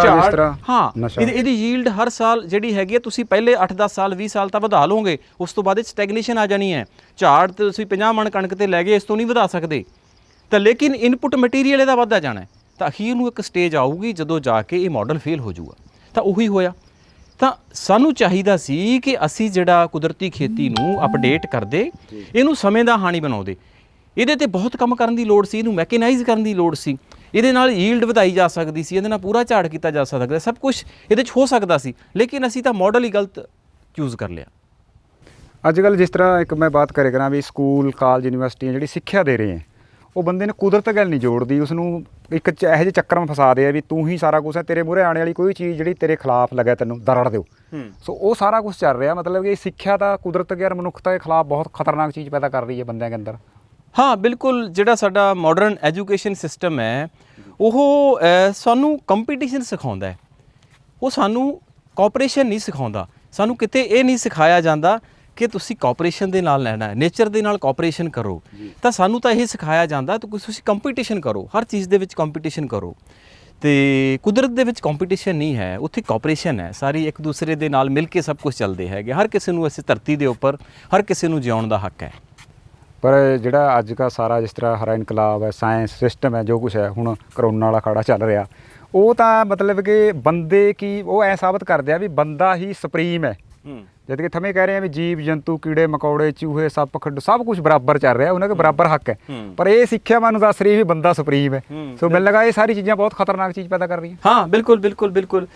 ਇਹਦੀ ਯੀਲਡ ਹਰ ਸਾਲ ਜਿਹੜੀ ਹੈਗੀ ਹੈ ਤੁਸੀਂ ਪਹਿਲੇ 8-10 ਸਾਲ 20 ਸਾਲ ਤਾਂ ਵਧਾ ਲਓਗੇ, ਉਸ ਤੋਂ ਬਾਅਦ ਇਹ ਸਟੈਗਨੇਸ਼ਨ ਆ ਜਾਣੀ ਹੈ। ਝਾੜ ਤੇ ਤੁਸੀਂ 50 ਮਣ ਕਣਕ ਤੇ ਲੈ ਗਏ, ਇਸ ਤੋਂ ਨਹੀਂ ਵਧਾ ਸਕਦੇ। ਤਾਂ ਲੇਕਿਨ ਇਨਪੁਟ ਮਟੀਰੀਅਲ ਇਹਦਾ ਵੱਧਦਾ ਜਾਣਾ ਤਾਂ ਅਖੀਰ ਨੂੰ ਇੱਕ ਸਟੇਜ ਆਊਗੀ ਜਦੋਂ ਜਾ ਕੇ ਇਹ ਮਾਡਲ ਫੇਲ ਹੋ ਜਾਊਗਾ। ਤਾਂ ਉਹੀ ਹੋਇਆ। ਤਾਂ ਸਾਨੂੰ ਚਾਹੀਦਾ ਸੀ ਕਿ ਅਸੀਂ ਜਿਹੜਾ ਕੁਦਰਤੀ ਖੇਤੀ ਨੂੰ ਅਪਡੇਟ ਕਰਦੇ, ਇਹਨੂੰ ਸਮੇਂ ਦਾ ਹਾਣੀ ਬਣਾਉਂਦੇ। ਇਹਦੇ ਤੇ ਬਹੁਤ ਕੰਮ ਕਰਨ ਦੀ ਲੋੜ ਸੀ, ਇਹਨੂੰ ਮੈਕੇਨਾਈਜ਼ ਕਰਨ ਦੀ ਲੋੜ ਸੀ, ਇਹਦੇ ਨਾਲ ਯੀਲਡ ਵਧਾਈ ਜਾ ਸਕਦੀ ਸੀ, ਇਹਦੇ ਨਾਲ ਪੂਰਾ ਝਾੜ ਕੀਤਾ ਜਾ ਸਕਦਾ, ਸਭ ਕੁਝ ਇਹਦੇ 'ਚ ਹੋ ਸਕਦਾ ਸੀ। ਲੇਕਿਨ ਅਸੀਂ ਤਾਂ ਮਾਡਲ ਹੀ ਗਲਤ ਚੂਜ਼ ਕਰ ਲਿਆ।
ਅੱਜ ਕੱਲ੍ਹ ਜਿਸ ਤਰ੍ਹਾਂ ਇੱਕ ਮੈਂ ਬਾਤ ਕਰੇ ਕਰਾਂ ਵੀ ਸਕੂਲ, ਕਾਲਜ, ਯੂਨੀਵਰਸਿਟੀਆਂ ਜਿਹੜੀ ਸਿੱਖਿਆ ਦੇ ਰਹੇ ਹੈ, ਉਹ ਬੰਦੇ ਨੂੰ ਕੁਦਰਤ ਗੱਲ ਨਹੀਂ ਜੋੜਦੀ, ਉਸਨੂੰ ਇੱਕ ਇਹੋ ਜਿਹੇ ਚੱਕਰ ਵਿੱਚ ਫਸਾ ਦੇ ਆ ਵੀ ਤੂੰ ਹੀ ਸਾਰਾ ਕੁਛ ਹੈ, ਤੇਰੇ ਮੂਹਰੇ ਆਉਣ ਵਾਲੀ ਕੋਈ ਚੀਜ਼ ਜਿਹੜੀ ਤੇਰੇ ਖਿਲਾਫ ਲੱਗੇ ਤੈਨੂੰ ਦਰੜ ਦਿਓ। ਸੋ ਉਹ ਸਾਰਾ ਕੁਛ ਚੱਲ ਰਿਹਾ, ਮਤਲਬ ਕਿ ਸਿੱਖਿਆ ਤਾਂ ਕੁਦਰਤ ਗੈਰ ਮਨੁੱਖਤਾ ਦੇ ਖਿਲਾਫ ਬਹੁਤ ਖਤਰਨਾਕ ਚੀਜ਼ ਪੈਦਾ ਕਰ ਰਹੀ ਹੈ ਬੰਦਿਆਂ ਦੇ ਅੰਦਰ।
ਹਾਂ ਬਿਲਕੁਲ, ਜਿਹੜਾ ਸਾਡਾ ਮਾਡਰਨ ਐਜੂਕੇਸ਼ਨ ਸਿਸਟਮ ਹੈ ਉਹ ਸਾਨੂੰ ਕੰਪੀਟੀਸ਼ਨ ਸਿਖਾਉਂਦਾ ਹੈ, ਉਹ ਸਾਨੂੰ ਕੋਆਪਰੇਸ਼ਨ ਨਹੀਂ ਸਿਖਾਉਂਦਾ। ਸਾਨੂੰ ਕਿਤੇ ਇਹ ਨਹੀਂ ਸਿਖਾਇਆ ਜਾਂਦਾ ਕਿ ਤੁਸੀਂ ਕੋਆਪਰੇਸ਼ਨ ਦੇ ਨਾਲ ਲੈਣਾ ਹੈ, ਨੇਚਰ ਦੇ ਨਾਲ ਕੋਆਪਰੇਸ਼ਨ ਕਰੋ। ਤਾਂ ਸਾਨੂੰ ਤਾਂ ਇਹ ਸਿਖਾਇਆ ਜਾਂਦਾ ਤੁਸੀਂ ਕੰਪੀਟੀਸ਼ਨ ਕਰੋ, ਹਰ ਚੀਜ਼ ਦੇ ਵਿੱਚ ਕੰਪੀਟੀਸ਼ਨ ਕਰੋ। ਤੇ ਕੁਦਰਤ ਦੇ ਵਿੱਚ ਕੰਪੀਟੀਸ਼ਨ ਨਹੀਂ ਹੈ, ਉੱਥੇ ਕੋਆਪਰੇਸ਼ਨ ਹੈ। ਸਾਰੀ ਇੱਕ ਦੂਸਰੇ ਦੇ ਨਾਲ ਮਿਲ ਕੇ ਸਭ ਕੁਝ ਚੱਲਦੇ ਹੈਗੇ। ਹਰ ਕਿਸੇ ਨੂੰ ਇਸ ਧਰਤੀ ਦੇ ਉੱਪਰ ਹਰ ਕਿਸੇ ਨੂੰ ਜਿਉਣ ਦਾ ਹੱਕ ਹੈ।
ਪਰ ਜਿਹੜਾ ਅੱਜ ਦਾ ਸਾਰਾ ਜਿਸ ਤਰ੍ਹਾਂ ਹਰਾ ਇਨਕਲਾਬ ਹੈ, ਸਾਇੰਸ ਸਿਸਟਮ ਹੈ, ਜੋ ਕੁਛ ਹੈ, ਹੁਣ ਕਰੋਨਾ ਵਾਲਾ ਖਾੜਾ ਚੱਲ ਰਿਹਾ, ਉਹ ਤਾਂ ਮਤਲਬ ਕਿ ਬੰਦੇ ਕੀ ਉਹ ਐ ਸਾਬਤ ਕਰਦੇ ਆ ਵੀ ਬੰਦਾ ਹੀ ਸੁਪਰੀਮ ਹੈ। ਜਦ ਕਿ ਥਮੇ ਕਹਿ ਰਹੇ ਆ ਵੀ ਜੀਵ ਜੰਤੂ, ਕੀੜੇ ਮਕੌੜੇ, ਚੂਹੇ, ਸੱਪ, ਖੱਡ ਸਭ ਕੁਝ ਬਰਾਬਰ ਚੱਲ ਰਿਹਾ, ਉਹਨਾਂ ਦੇ ਬਰਾਬਰ ਹੱਕ ਹੈ। ਪਰ ਇਹ ਸਿੱਖਿਆ ਮੈਨੂੰ ਦੱਸ ਰਹੀ ਵੀ ਬੰਦਾ ਸੁਪਰੀਮ ਹੈ। ਸੋ ਮੈਨੂੰ ਲੱਗਾ ਇਹ ਸਾਰੀ ਚੀਜ਼ਾਂ ਬਹੁਤ ਖਤਰਨਾਕ ਚੀਜ਼ ਪੈਦਾ ਕਰ ਰਹੀਆਂ।
ਹਾਂ ਬਿਲਕੁਲ ਬਿਲਕੁਲ ਬਿਲਕੁਲ।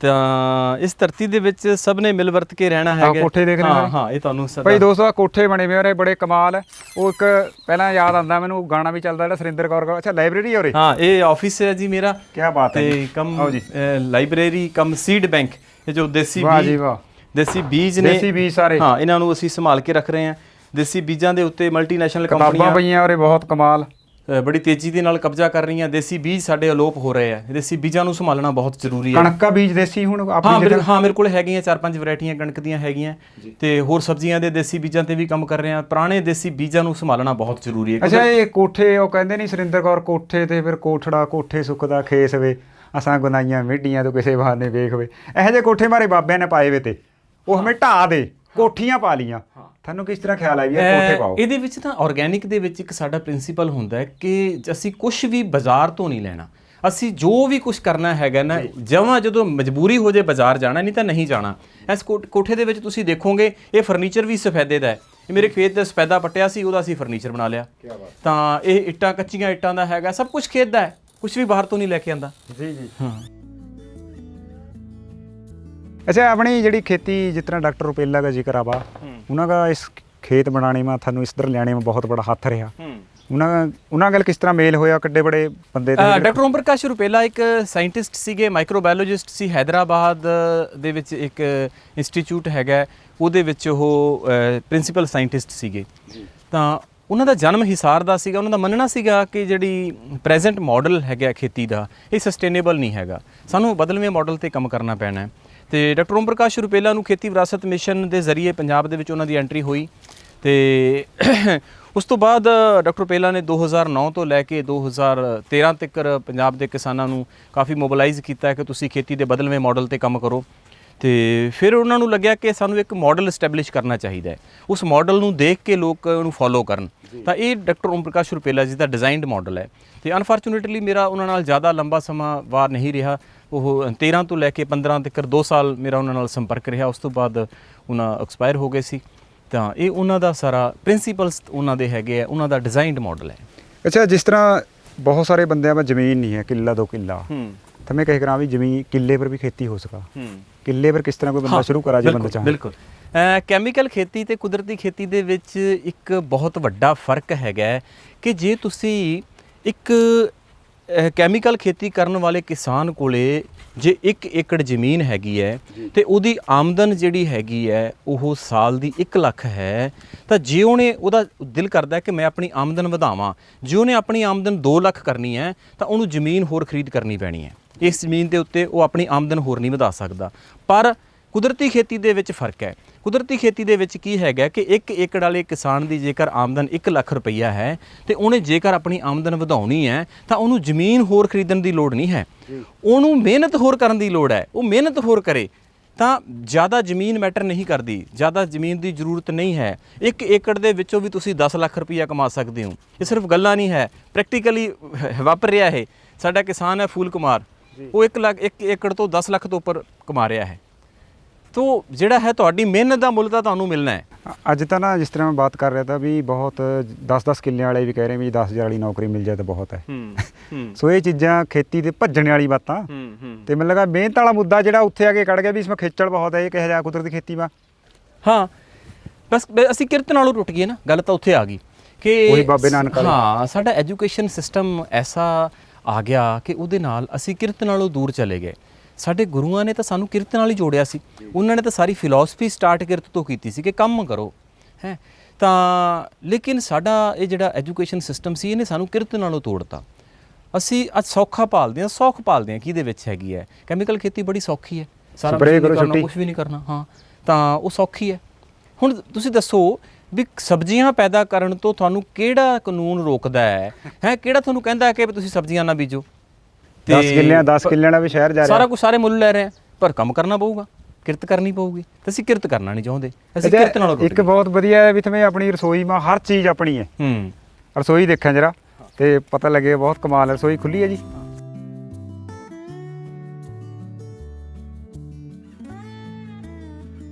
ਤਾਂ ਇਸ ਧਰਤੀ ਦੇ ਵਿੱਚ ਸਭ ਨੇ ਮਿਲ ਵਰਤ ਕੇ ਰਹਿਣਾ ਹੈਗਾ।
ਕੋਠੇ ਦੇਖ ਰਹੇ
ਹਾਂ ਇਹ ਤੁਹਾਨੂੰ
ਭਾਈ ਦੋਸਤੋ ਕੋਠੇ ਬਣੇ ਹੋਏ ਬੜੇ ਕਮਾਲ ਹੈ। ਉਹ ਇੱਕ ਪਹਿਲਾਂ ਯਾਦ ਆਉਂਦਾ ਮੈਨੂੰ ਗਾਣਾ ਵੀ ਚੱਲਦਾ ਜਿਹੜਾ ਸੁਰਿੰਦਰ ਕੌਰ ਦਾ, ਅੱਛਾ ਲਾਇਬ੍ਰੇਰੀ ਔਰ
ਹਾਂ ਇਹ ਆਫਿਸ ਹੈ ਜੀ ਮੇਰਾ।
ਕੀ ਬਾਤ ਹੈ।
ਤੇ ਕਮ ਲਾਇਬ੍ਰੇਰੀ ਕਮ ਸੀਡ ਬੈਂਕ, ਇਹ ਜੋ ਦੇਸੀ ਦੇਸੀ ਬੀਜ ਨੇ,
ਦੇਸੀ ਬੀਜ ਸਾਰੇ,
ਹਾਂ ਇਹਨਾਂ ਨੂੰ ਅਸੀਂ ਸੰਭਾਲ ਕੇ ਰੱਖ ਰਹੇ ਹਾਂ। ਦੇਸੀ ਬੀਜਾਂ ਦੇ ਉੱਤੇ ਮਲਟੀਨੈਸ਼ਨਲ
ਕੰਪਨੀਆਂ ਪਈਆਂ ਔਰ ਬਹੁਤ ਕਮਾਲ
ਬੜੀ ਤੇਜ਼ੀ ਦੇ ਨਾਲ ਕਬਜ਼ਾ ਕਰ ਰਹੀਆਂ। ਦੇਸੀ ਬੀਜ ਸਾਡੇ ਅਲੋਪ ਹੋ ਰਹੇ ਆ, ਦੇਸੀ ਬੀਜਾਂ ਨੂੰ ਸੰਭਾਲਣਾ ਬਹੁਤ ਜ਼ਰੂਰੀ ਹੈ।
ਕਣਕ ਦਾ ਬੀਜ ਦੇਸੀ ਹੁਣ
ਹਾਂ ਮੇਰੇ ਕੋਲ ਹੈਗੀਆਂ 4-5 ਵੈਰਾਈਟੀਆਂ ਕਣਕ ਦੀਆਂ ਹੈਗੀਆਂ, ਤੇ ਹੋਰ ਸਬਜ਼ੀਆਂ ਦੇ ਦੇਸੀ ਬੀਜਾਂ ਤੇ ਵੀ ਕੰਮ ਕਰ ਰਹੇ ਆ। ਪੁਰਾਣੇ ਦੇਸੀ ਬੀਜਾਂ ਨੂੰ ਸੰਭਾਲਣਾ ਬਹੁਤ ਜ਼ਰੂਰੀ ਹੈ।
ਅੱਛਾ ਇਹ ਕੋਠੇ ਉਹ ਕਹਿੰਦੇ ਨਹੀਂ ਸੁਰਿੰਦਰ ਕੌਰ ਕੋਠੇ ਤੇ ਫਿਰ ਕੋਠੜਾ ਕੋਠੇ ਸੁੱਕਦਾ ਖੇਸ ਵੇ, ਅਸਾਂ ਗੁਨਾਈਆਂ ਮਿੱਡੀਆਂ ਤੋਂ ਕਿਸੇ ਬਹਾਨੇ ਵੇਖ ਵੇ, ਇਹੋ ਜਿਹੇ ਕੋਠੇ ਮਾਰੇ ਬਾਬਿਆਂ ਨੇ ਪਾਏ ਵੇ ਤੇ ਉਹ ਹਮੇ ਢਾਹ ਦੇ ਕੋਠੀਆਂ ਪਾ ਲੀਆਂ। ਤੁਹਾਨੂੰ ਕਿਸ ਤਰ੍ਹਾਂ ਖਿਆਲ ਆ ਵੀ ਇਹ ਕੋਠੇ ਪਾਓ?
ਇਹਦੇ ਵਿੱਚ ਤਾਂ ਆਰਗੈਨਿਕ ਦੇ ਵਿੱਚ ਇੱਕ ਸਾਡਾ ਪ੍ਰਿੰਸੀਪਲ ਹੁੰਦਾ ਹੈ ਕਿ ਅਸੀਂ ਕੁਝ ਵੀ ਬਾਜ਼ਾਰ ਤੋਂ ਨਹੀਂ ਲੈਣਾ। ਅਸੀਂ ਜੋ ਵੀ ਕੁਝ ਕਰਨਾ ਹੈਗਾ ਨਾ, ਜਦੋਂ ਮਜਬੂਰੀ ਹੋ ਜਾਏ ਬਾਜ਼ਾਰ ਜਾਣਾ, ਨਹੀਂ ਤਾਂ ਨਹੀਂ ਜਾਣਾ। ਇਸ ਕੋਠੇ ਦੇ ਵਿੱਚ ਤੁਸੀਂ ਦੇਖੋਗੇ ਇਹ ਫਰਨੀਚਰ ਵੀ ਸਫੈਦੇ ਦਾ ਹੈ। ਇਹ ਮੇਰੇ ਖੇਤ ਦਾ ਸਫੈਦਾ ਪੱਟਿਆ ਸੀ, ਉਹਦਾ ਅਸੀਂ ਫਰਨੀਚਰ ਬਣਾ ਲਿਆ। ਤਾਂ ਇਹ ਇੱਟਾਂ, ਕੱਚੀਆਂ ਇੱਟਾਂ ਦਾ ਹੈਗਾ, ਸਭ ਕੁਝ ਖੇਤ ਦਾ ਹੈ, ਕੁਝ ਵੀ ਬਾਹਰ ਤੋਂ ਨਹੀਂ ਲੈ ਕੇ ਆਂਦਾ।
ਜੀ ਜੀ
ਹਾਂ।
अच्छा, अपनी जी खेती जिस तरह डॉक्टर रुपेला का जिक्र आवा, उनका इस खेत बनाने में थानू इस तरह लियाने में बहुत बड़ा हथ रहा। उन्होंने गल किस तरह मेल होया? किड्डे बड़े बंदे
डॉक्टर ओम प्रकाश रुपेला एक साइंटिस्ट सीगे, माइक्रोबायोलॉजिस्ट सी। हैदराबाद दे विच एक इंस्टीट्यूट हैगा, ਉਹਦੇ ਵਿੱਚ ਉਹ ਪ੍ਰਿੰਸੀਪਲ ਸਾਇੰਟਿਸਟ ਸੀਗੇ। ਤਾਂ ਉਹਨਾਂ ਦਾ ਜਨਮ ਹਿਸਾਰ ਦਾ ਸੀਗਾ। ਉਹਨਾਂ ਦਾ ਮੰਨਣਾ ਸੀਗਾ ਕਿ ਜਿਹੜੀ ਪ੍ਰੈਜ਼ੈਂਟ ਮਾਡਲ ਹੈਗਾ ਖੇਤੀ ਦਾ, ਇਹ ਸਸਟੇਨੇਬਲ ਨਹੀਂ ਹੈਗਾ, ਸਾਨੂੰ ਬਦਲਵੇਂ ਮਾਡਲ ਤੇ ਕੰਮ ਕਰਨਾ ਪੈਣਾ ਹੈ। ਤੇ ਡਾਕਟਰ ਓਮ ਪ੍ਰਕਾਸ਼ ਰੁਪੇਲਾ ਨੂੰ ਖੇਤੀ ਵਿਰਾਸਤ ਮਿਸ਼ਨ ਦੇ ਜ਼ਰੀਏ ਪੰਜਾਬ ਦੇ ਵਿੱਚ ਉਹਨਾਂ ਦੀ ਐਂਟਰੀ ਹੋਈ। ਤੇ ਉਸ ਤੋਂ ਬਾਅਦ ਡਾਕਟਰ ਰੁਪੇਲਾ ਨੇ 2009 ਤੋਂ ਲੈ ਕੇ 2013 ਤੱਕ ਪੰਜਾਬ ਦੇ ਕਿਸਾਨਾਂ ਨੂੰ ਕਾਫੀ ਮੋਬਿਲਾਈਜ਼ ਕੀਤਾ ਕਿ ਤੁਸੀਂ ਖੇਤੀ ਦੇ ਬਦਲਵੇਂ ਮਾਡਲ ਤੇ ਕੰਮ ਕਰੋ। ਤੇ ਫਿਰ ਉਹਨਾਂ ਨੂੰ ਲੱਗਿਆ ਕਿ ਸਾਨੂੰ ਇੱਕ ਮਾਡਲ ਐਸਟੈਬਲਿਸ਼ ਕਰਨਾ ਚਾਹੀਦਾ ਹੈ, ਉਸ ਮਾਡਲ ਨੂੰ ਦੇਖ ਕੇ ਲੋਕ ਉਹਨੂੰ ਫੋਲੋ ਕਰਨ। ਤਾਂ ਇਹ ਡਾਕਟਰ ਓਮ ਪ੍ਰਕਾਸ਼ ਰੁਪੇਲਾ ਜੀ ਦਾ ਡਿਜ਼ਾਈਨਡ ਮਾਡਲ ਹੈ। ਤੇ ਅਨਫੋਰਚੂਨੇਟਲੀ ਮੇਰਾ ਉਹਨਾਂ ਨਾਲ ਜ਼ਿਆਦਾ ਲੰਬਾ ਸਮਾਂ ਵਾਰ ਨਹੀਂ ਰਿਹਾ। ਉਹ 13 ਤੋਂ ਲੈ ਕੇ 15 ਤੱਕ 2 ਸਾਲ ਮੇਰਾ ਉਹਨਾਂ ਨਾਲ ਸੰਪਰਕ ਰਿਹਾ। ਉਸ ਤੋਂ ਬਾਅਦ ਉਹਨਾਂ ਐਕਸਪਾਇਰ ਹੋ ਗਏ ਸੀ। ਤਾਂ ਇਹ ਉਹਨਾਂ ਦਾ ਸਾਰਾ ਪ੍ਰਿੰਸੀਪਲਸ ਉਹਨਾਂ ਦੇ ਹੈਗੇ ਆ, ਉਹਨਾਂ ਦਾ ਡਿਜ਼ਾਈਨਡ ਮਾਡਲ ਹੈ।
अच्छा, जिस तरह बहुत सारे बंदे में ज़मीन नहीं है, किला 2 किला, तो मैं कह करा भी ज़मीन किले पर भी खेती हो सका। किले पर किस तरह कोई बंदा शुरू करा जो बंदा चाहे?
ਬਿਲਕੁਲ। ਕੈਮੀਕਲ ਖੇਤੀ ਤੇ ਕੁਦਰਤੀ ਖੇਤੀ ਦੇ ਵਿੱਚ ਇੱਕ ਬਹੁਤ ਵੱਡਾ ਫਰਕ ਹੈਗਾ ਕਿ ਜੇ ਤੁਸੀਂ ਇੱਕ ਕੈਮੀਕਲ ਖੇਤੀ ਕਰਨ ਵਾਲੇ ਕਿਸਾਨ ਕੋਲੇ ਜੇ 1 ਏਕੜ ਜ਼ਮੀਨ ਹੈਗੀ ਹੈ ਤੇ ਉਹਦੀ ਆਮਦਨ ਜਿਹੜੀ ਹੈਗੀ ਹੈ ਉਹ ਸਾਲ ਦੀ 1 ਲੱਖ ਹੈ, ਤਾਂ ਜੇ ਉਹਨੇ ਉਹਦਾ ਦਿਲ ਕਰਦਾ ਕਿ ਮੈਂ ਆਪਣੀ ਆਮਦਨ ਵਧਾਵਾਂ, ਜੇ ਉਹਨੇ ਆਪਣੀ ਆਮਦਨ 2 ਲੱਖ ਕਰਨੀ ਹੈ ਤਾਂ ਉਹਨੂੰ ਜ਼ਮੀਨ ਹੋਰ ਖਰੀਦ ਕਰਨੀ ਪੈਣੀ ਹੈ। ਇਸ ਜ਼ਮੀਨ ਦੇ ਉੱਤੇ ਉਹ ਆਪਣੀ ਆਮਦਨ ਹੋਰ ਨਹੀਂ ਵਧਾ ਸਕਦਾ। ਪਰ ਕੁਦਰਤੀ ਖੇਤੀ ਦੇ ਵਿੱਚ ਫਰਕ ਹੈ। ਕੁਦਰਤੀ ਖੇਤੀ ਦੇ ਵਿੱਚ ਕੀ ਹੈਗਾ ਕਿ 1 ਏਕੜ ਵਾਲੇ ਕਿਸਾਨ ਦੀ ਜੇਕਰ ਆਮਦਨ 1 ਲੱਖ ਰੁਪਈਆ ਹੈ ਤੇ ਉਹਨੇ ਜੇਕਰ ਆਪਣੀ ਆਮਦਨ ਵਧਾਉਣੀ ਹੈ ਤਾਂ ਉਹਨੂੰ ਜ਼ਮੀਨ ਹੋਰ ਖਰੀਦਣ ਦੀ ਲੋੜ ਨਹੀਂ ਹੈ, ਉਹਨੂੰ ਮਿਹਨਤ ਹੋਰ ਕਰਨ ਦੀ ਲੋੜ ਹੈ। ਉਹ ਮਿਹਨਤ ਹੋਰ ਕਰੇ ਤਾਂ ਜ਼ਿਆਦਾ ਜ਼ਮੀਨ ਮੈਟਰ ਨਹੀਂ ਕਰਦੀ, ਜ਼ਿਆਦਾ ਜ਼ਮੀਨ ਦੀ ਜ਼ਰੂਰਤ ਨਹੀਂ ਹੈ। 1 ਏਕੜ ਦੇ ਵਿੱਚੋਂ ਵੀ ਤੁਸੀਂ 10 ਲੱਖ ਰੁਪਈਆ ਕਮਾ ਸਕਦੇ ਹੋ। ਇਹ ਸਿਰਫ ਗੱਲਾਂ ਨਹੀਂ ਹੈ, ਪ੍ਰੈਕਟੀਕਲੀ ਵਾਪਰ ਰਿਹਾ ਹੈ। ਸਾਡਾ ਕਿਸਾਨ ਹੈ ਫੂਲ ਕੁਮਾਰ, ਉਹ 1 ਏਕੜ ਤੋਂ 10 ਲੱਖ ਤੋਂ ਉੱਪਰ ਕਮਾ ਰਿਹਾ ਹੈ। तो ਜਿਹੜਾ ਹੈ ਤੁਹਾਡੀ ਮਿਹਨਤ ਦਾ ਮੁੱਲ ਤਾਂ ਤੁਹਾਨੂੰ ਮਿਲਣਾ ਹੈ।
ਅੱਜ ਤਾਂ ਨਾ ਜਿਸ ਤਰ੍ਹਾਂ ਮੈਂ ਬਾਤ ਕਰ ਰਿਹਾ ਤਾਂ ਵੀ ਬਹੁਤ 10-10 ਕਿੱਲਿਆਂ ਵਾਲੇ ਵੀ ਕਹਿ ਰਹੇ ਵੀ 10,000 ਵਾਲੀ ਨੌਕਰੀ ਮਿਲ ਜਾਏ ਤਾਂ ਬਹੁਤ ਹੈ। ਸੋ ਇਹ ਚੀਜ਼ਾਂ ਖੇਤੀ ਦੇ ਭੱਜਣ ਵਾਲੀ ਬਾਤਾਂ ਤੇ ਮੈਨੂੰ ਲੱਗਾ ਮਿਹਨਤ ਵਾਲਾ ਮੁੱਦਾ ਜਿਹੜਾ ਉੱਥੇ ਆ ਕੇ ਕੱਢ ਗਿਆ ਵੀ ਇਸमें ਖੇਚਲ ਬਹੁਤ ਹੈ। ਇਹ ਕਿਹੋ ਜਿਹਾ ਕੁਦਰਤੀ ਖੇਤੀ ਵਾ?
ਹਾਂ, ਬਸ ਅਸੀਂ ਕਿਰਤ ਨਾਲੋਂ ਟੁੱਟ ਗਏ ਨਾ, ਗੱਲ ਤਾਂ ਉੱਥੇ ਆ ਗਈ ਕਿ
ਉਹੀ ਬਾਬੇ ਨਾਨਕ ਵਾਲੇ।
ਹਾਂ, ਸਾਡਾ ਐਜੂਕੇਸ਼ਨ ਸਿਸਟਮ ਐਸਾ ਆ ਗਿਆ ਕਿ ਉਹਦੇ ਨਾਲ ਅਸੀਂ ਕਿਰਤ ਨਾਲੋਂ ਦੂਰ ਚਲੇ ਗਏ। ਸਾਡੇ ਗੁਰੂਆਂ ਨੇ ਤਾਂ ਸਾਨੂੰ ਕਿਰਤ ਨਾਲ ਹੀ ਜੋੜਿਆ ਸੀ। ਉਹਨਾਂ ਨੇ ਤਾਂ ਸਾਰੀ ਫਿਲਾਸਫੀ ਸਟਾਰਟ ਕਿਰਤ ਤੋਂ ਕੀਤੀ ਸੀ ਕਿ ਕੰਮ ਕਰੋ ਹੈ। ਤਾਂ ਲੇਕਿਨ ਸਾਡਾ ਇਹ ਜਿਹੜਾ ਐਜੂਕੇਸ਼ਨ ਸਿਸਟਮ ਸੀ ਇਹਨੇ ਸਾਨੂੰ ਕਿਰਤ ਨਾਲੋਂ ਤੋੜਤਾ। ਅਸੀਂ ਅੱਜ ਸੌਖਾ ਭਾਲਦੇ ਹਾਂ, ਸੌਖ ਭਾਲਦੇ ਹਾਂ ਕਿਹਦੇ ਵਿੱਚ ਹੈਗੀ ਹੈ। ਕੈਮੀਕਲ ਖੇਤੀ ਬੜੀ ਸੌਖੀ ਹੈ, ਸਾਰਾ ਕੁਝ ਵੀ ਨਹੀਂ ਕਰਨਾ। ਹਾਂ, ਤਾਂ ਉਹ ਸੌਖੀ ਹੈ। ਹੁਣ ਤੁਸੀਂ ਦੱਸੋ ਵੀ ਸਬਜ਼ੀਆਂ ਪੈਦਾ ਕਰਨ ਤੋਂ ਤੁਹਾਨੂੰ ਕਿਹੜਾ ਕਾਨੂੰਨ ਰੋਕਦਾ ਹੈ? ਕਿਹੜਾ ਤੁਹਾਨੂੰ ਕਹਿੰਦਾ ਹੈ ਕਿ ਤੁਸੀਂ ਸਬਜ਼ੀਆਂ ਨਾ ਬੀਜੋ?
10 ਕਿੱਲਿਆਂ ਦਾ ਵੀ ਸ਼ਹਿਰ ਜਾ ਰਿਹਾ,
ਸਾਰਾ ਕੁਝ ਸਾਰੇ ਮੁੱਲ ਲੈ ਰਹੇ ਆ, ਪਰ ਕੰਮ ਕਰਨਾ ਪਊਗਾ, ਕਿਰਤ ਕਰਨੀ ਪਊਗੀ। ਤਾਂ ਅਸੀਂ ਕਿਰਤ ਕਰਨਾ ਨਹੀਂ ਚਾਹੁੰਦੇ, ਅਸੀਂ ਕਿਰਤ ਨਾਲੋਂ
ਇੱਕ ਬਹੁਤ ਵਧੀਆ ਹੈ ਵੀ ਤੁਮੇ ਆਪਣੀ ਰਸੋਈ ਮਾ ਹਰ ਚੀਜ਼ ਆਪਣੀ ਹੈ। ਰਸੋਈ ਦੇਖਾਂ ਜਰਾ ਤੇ ਪਤਾ ਲੱਗੇ ਬਹੁਤ ਕਮਾਲ ਹੈ। ਰਸੋਈ ਖੁੱਲੀ ਹੈ ਜੀ।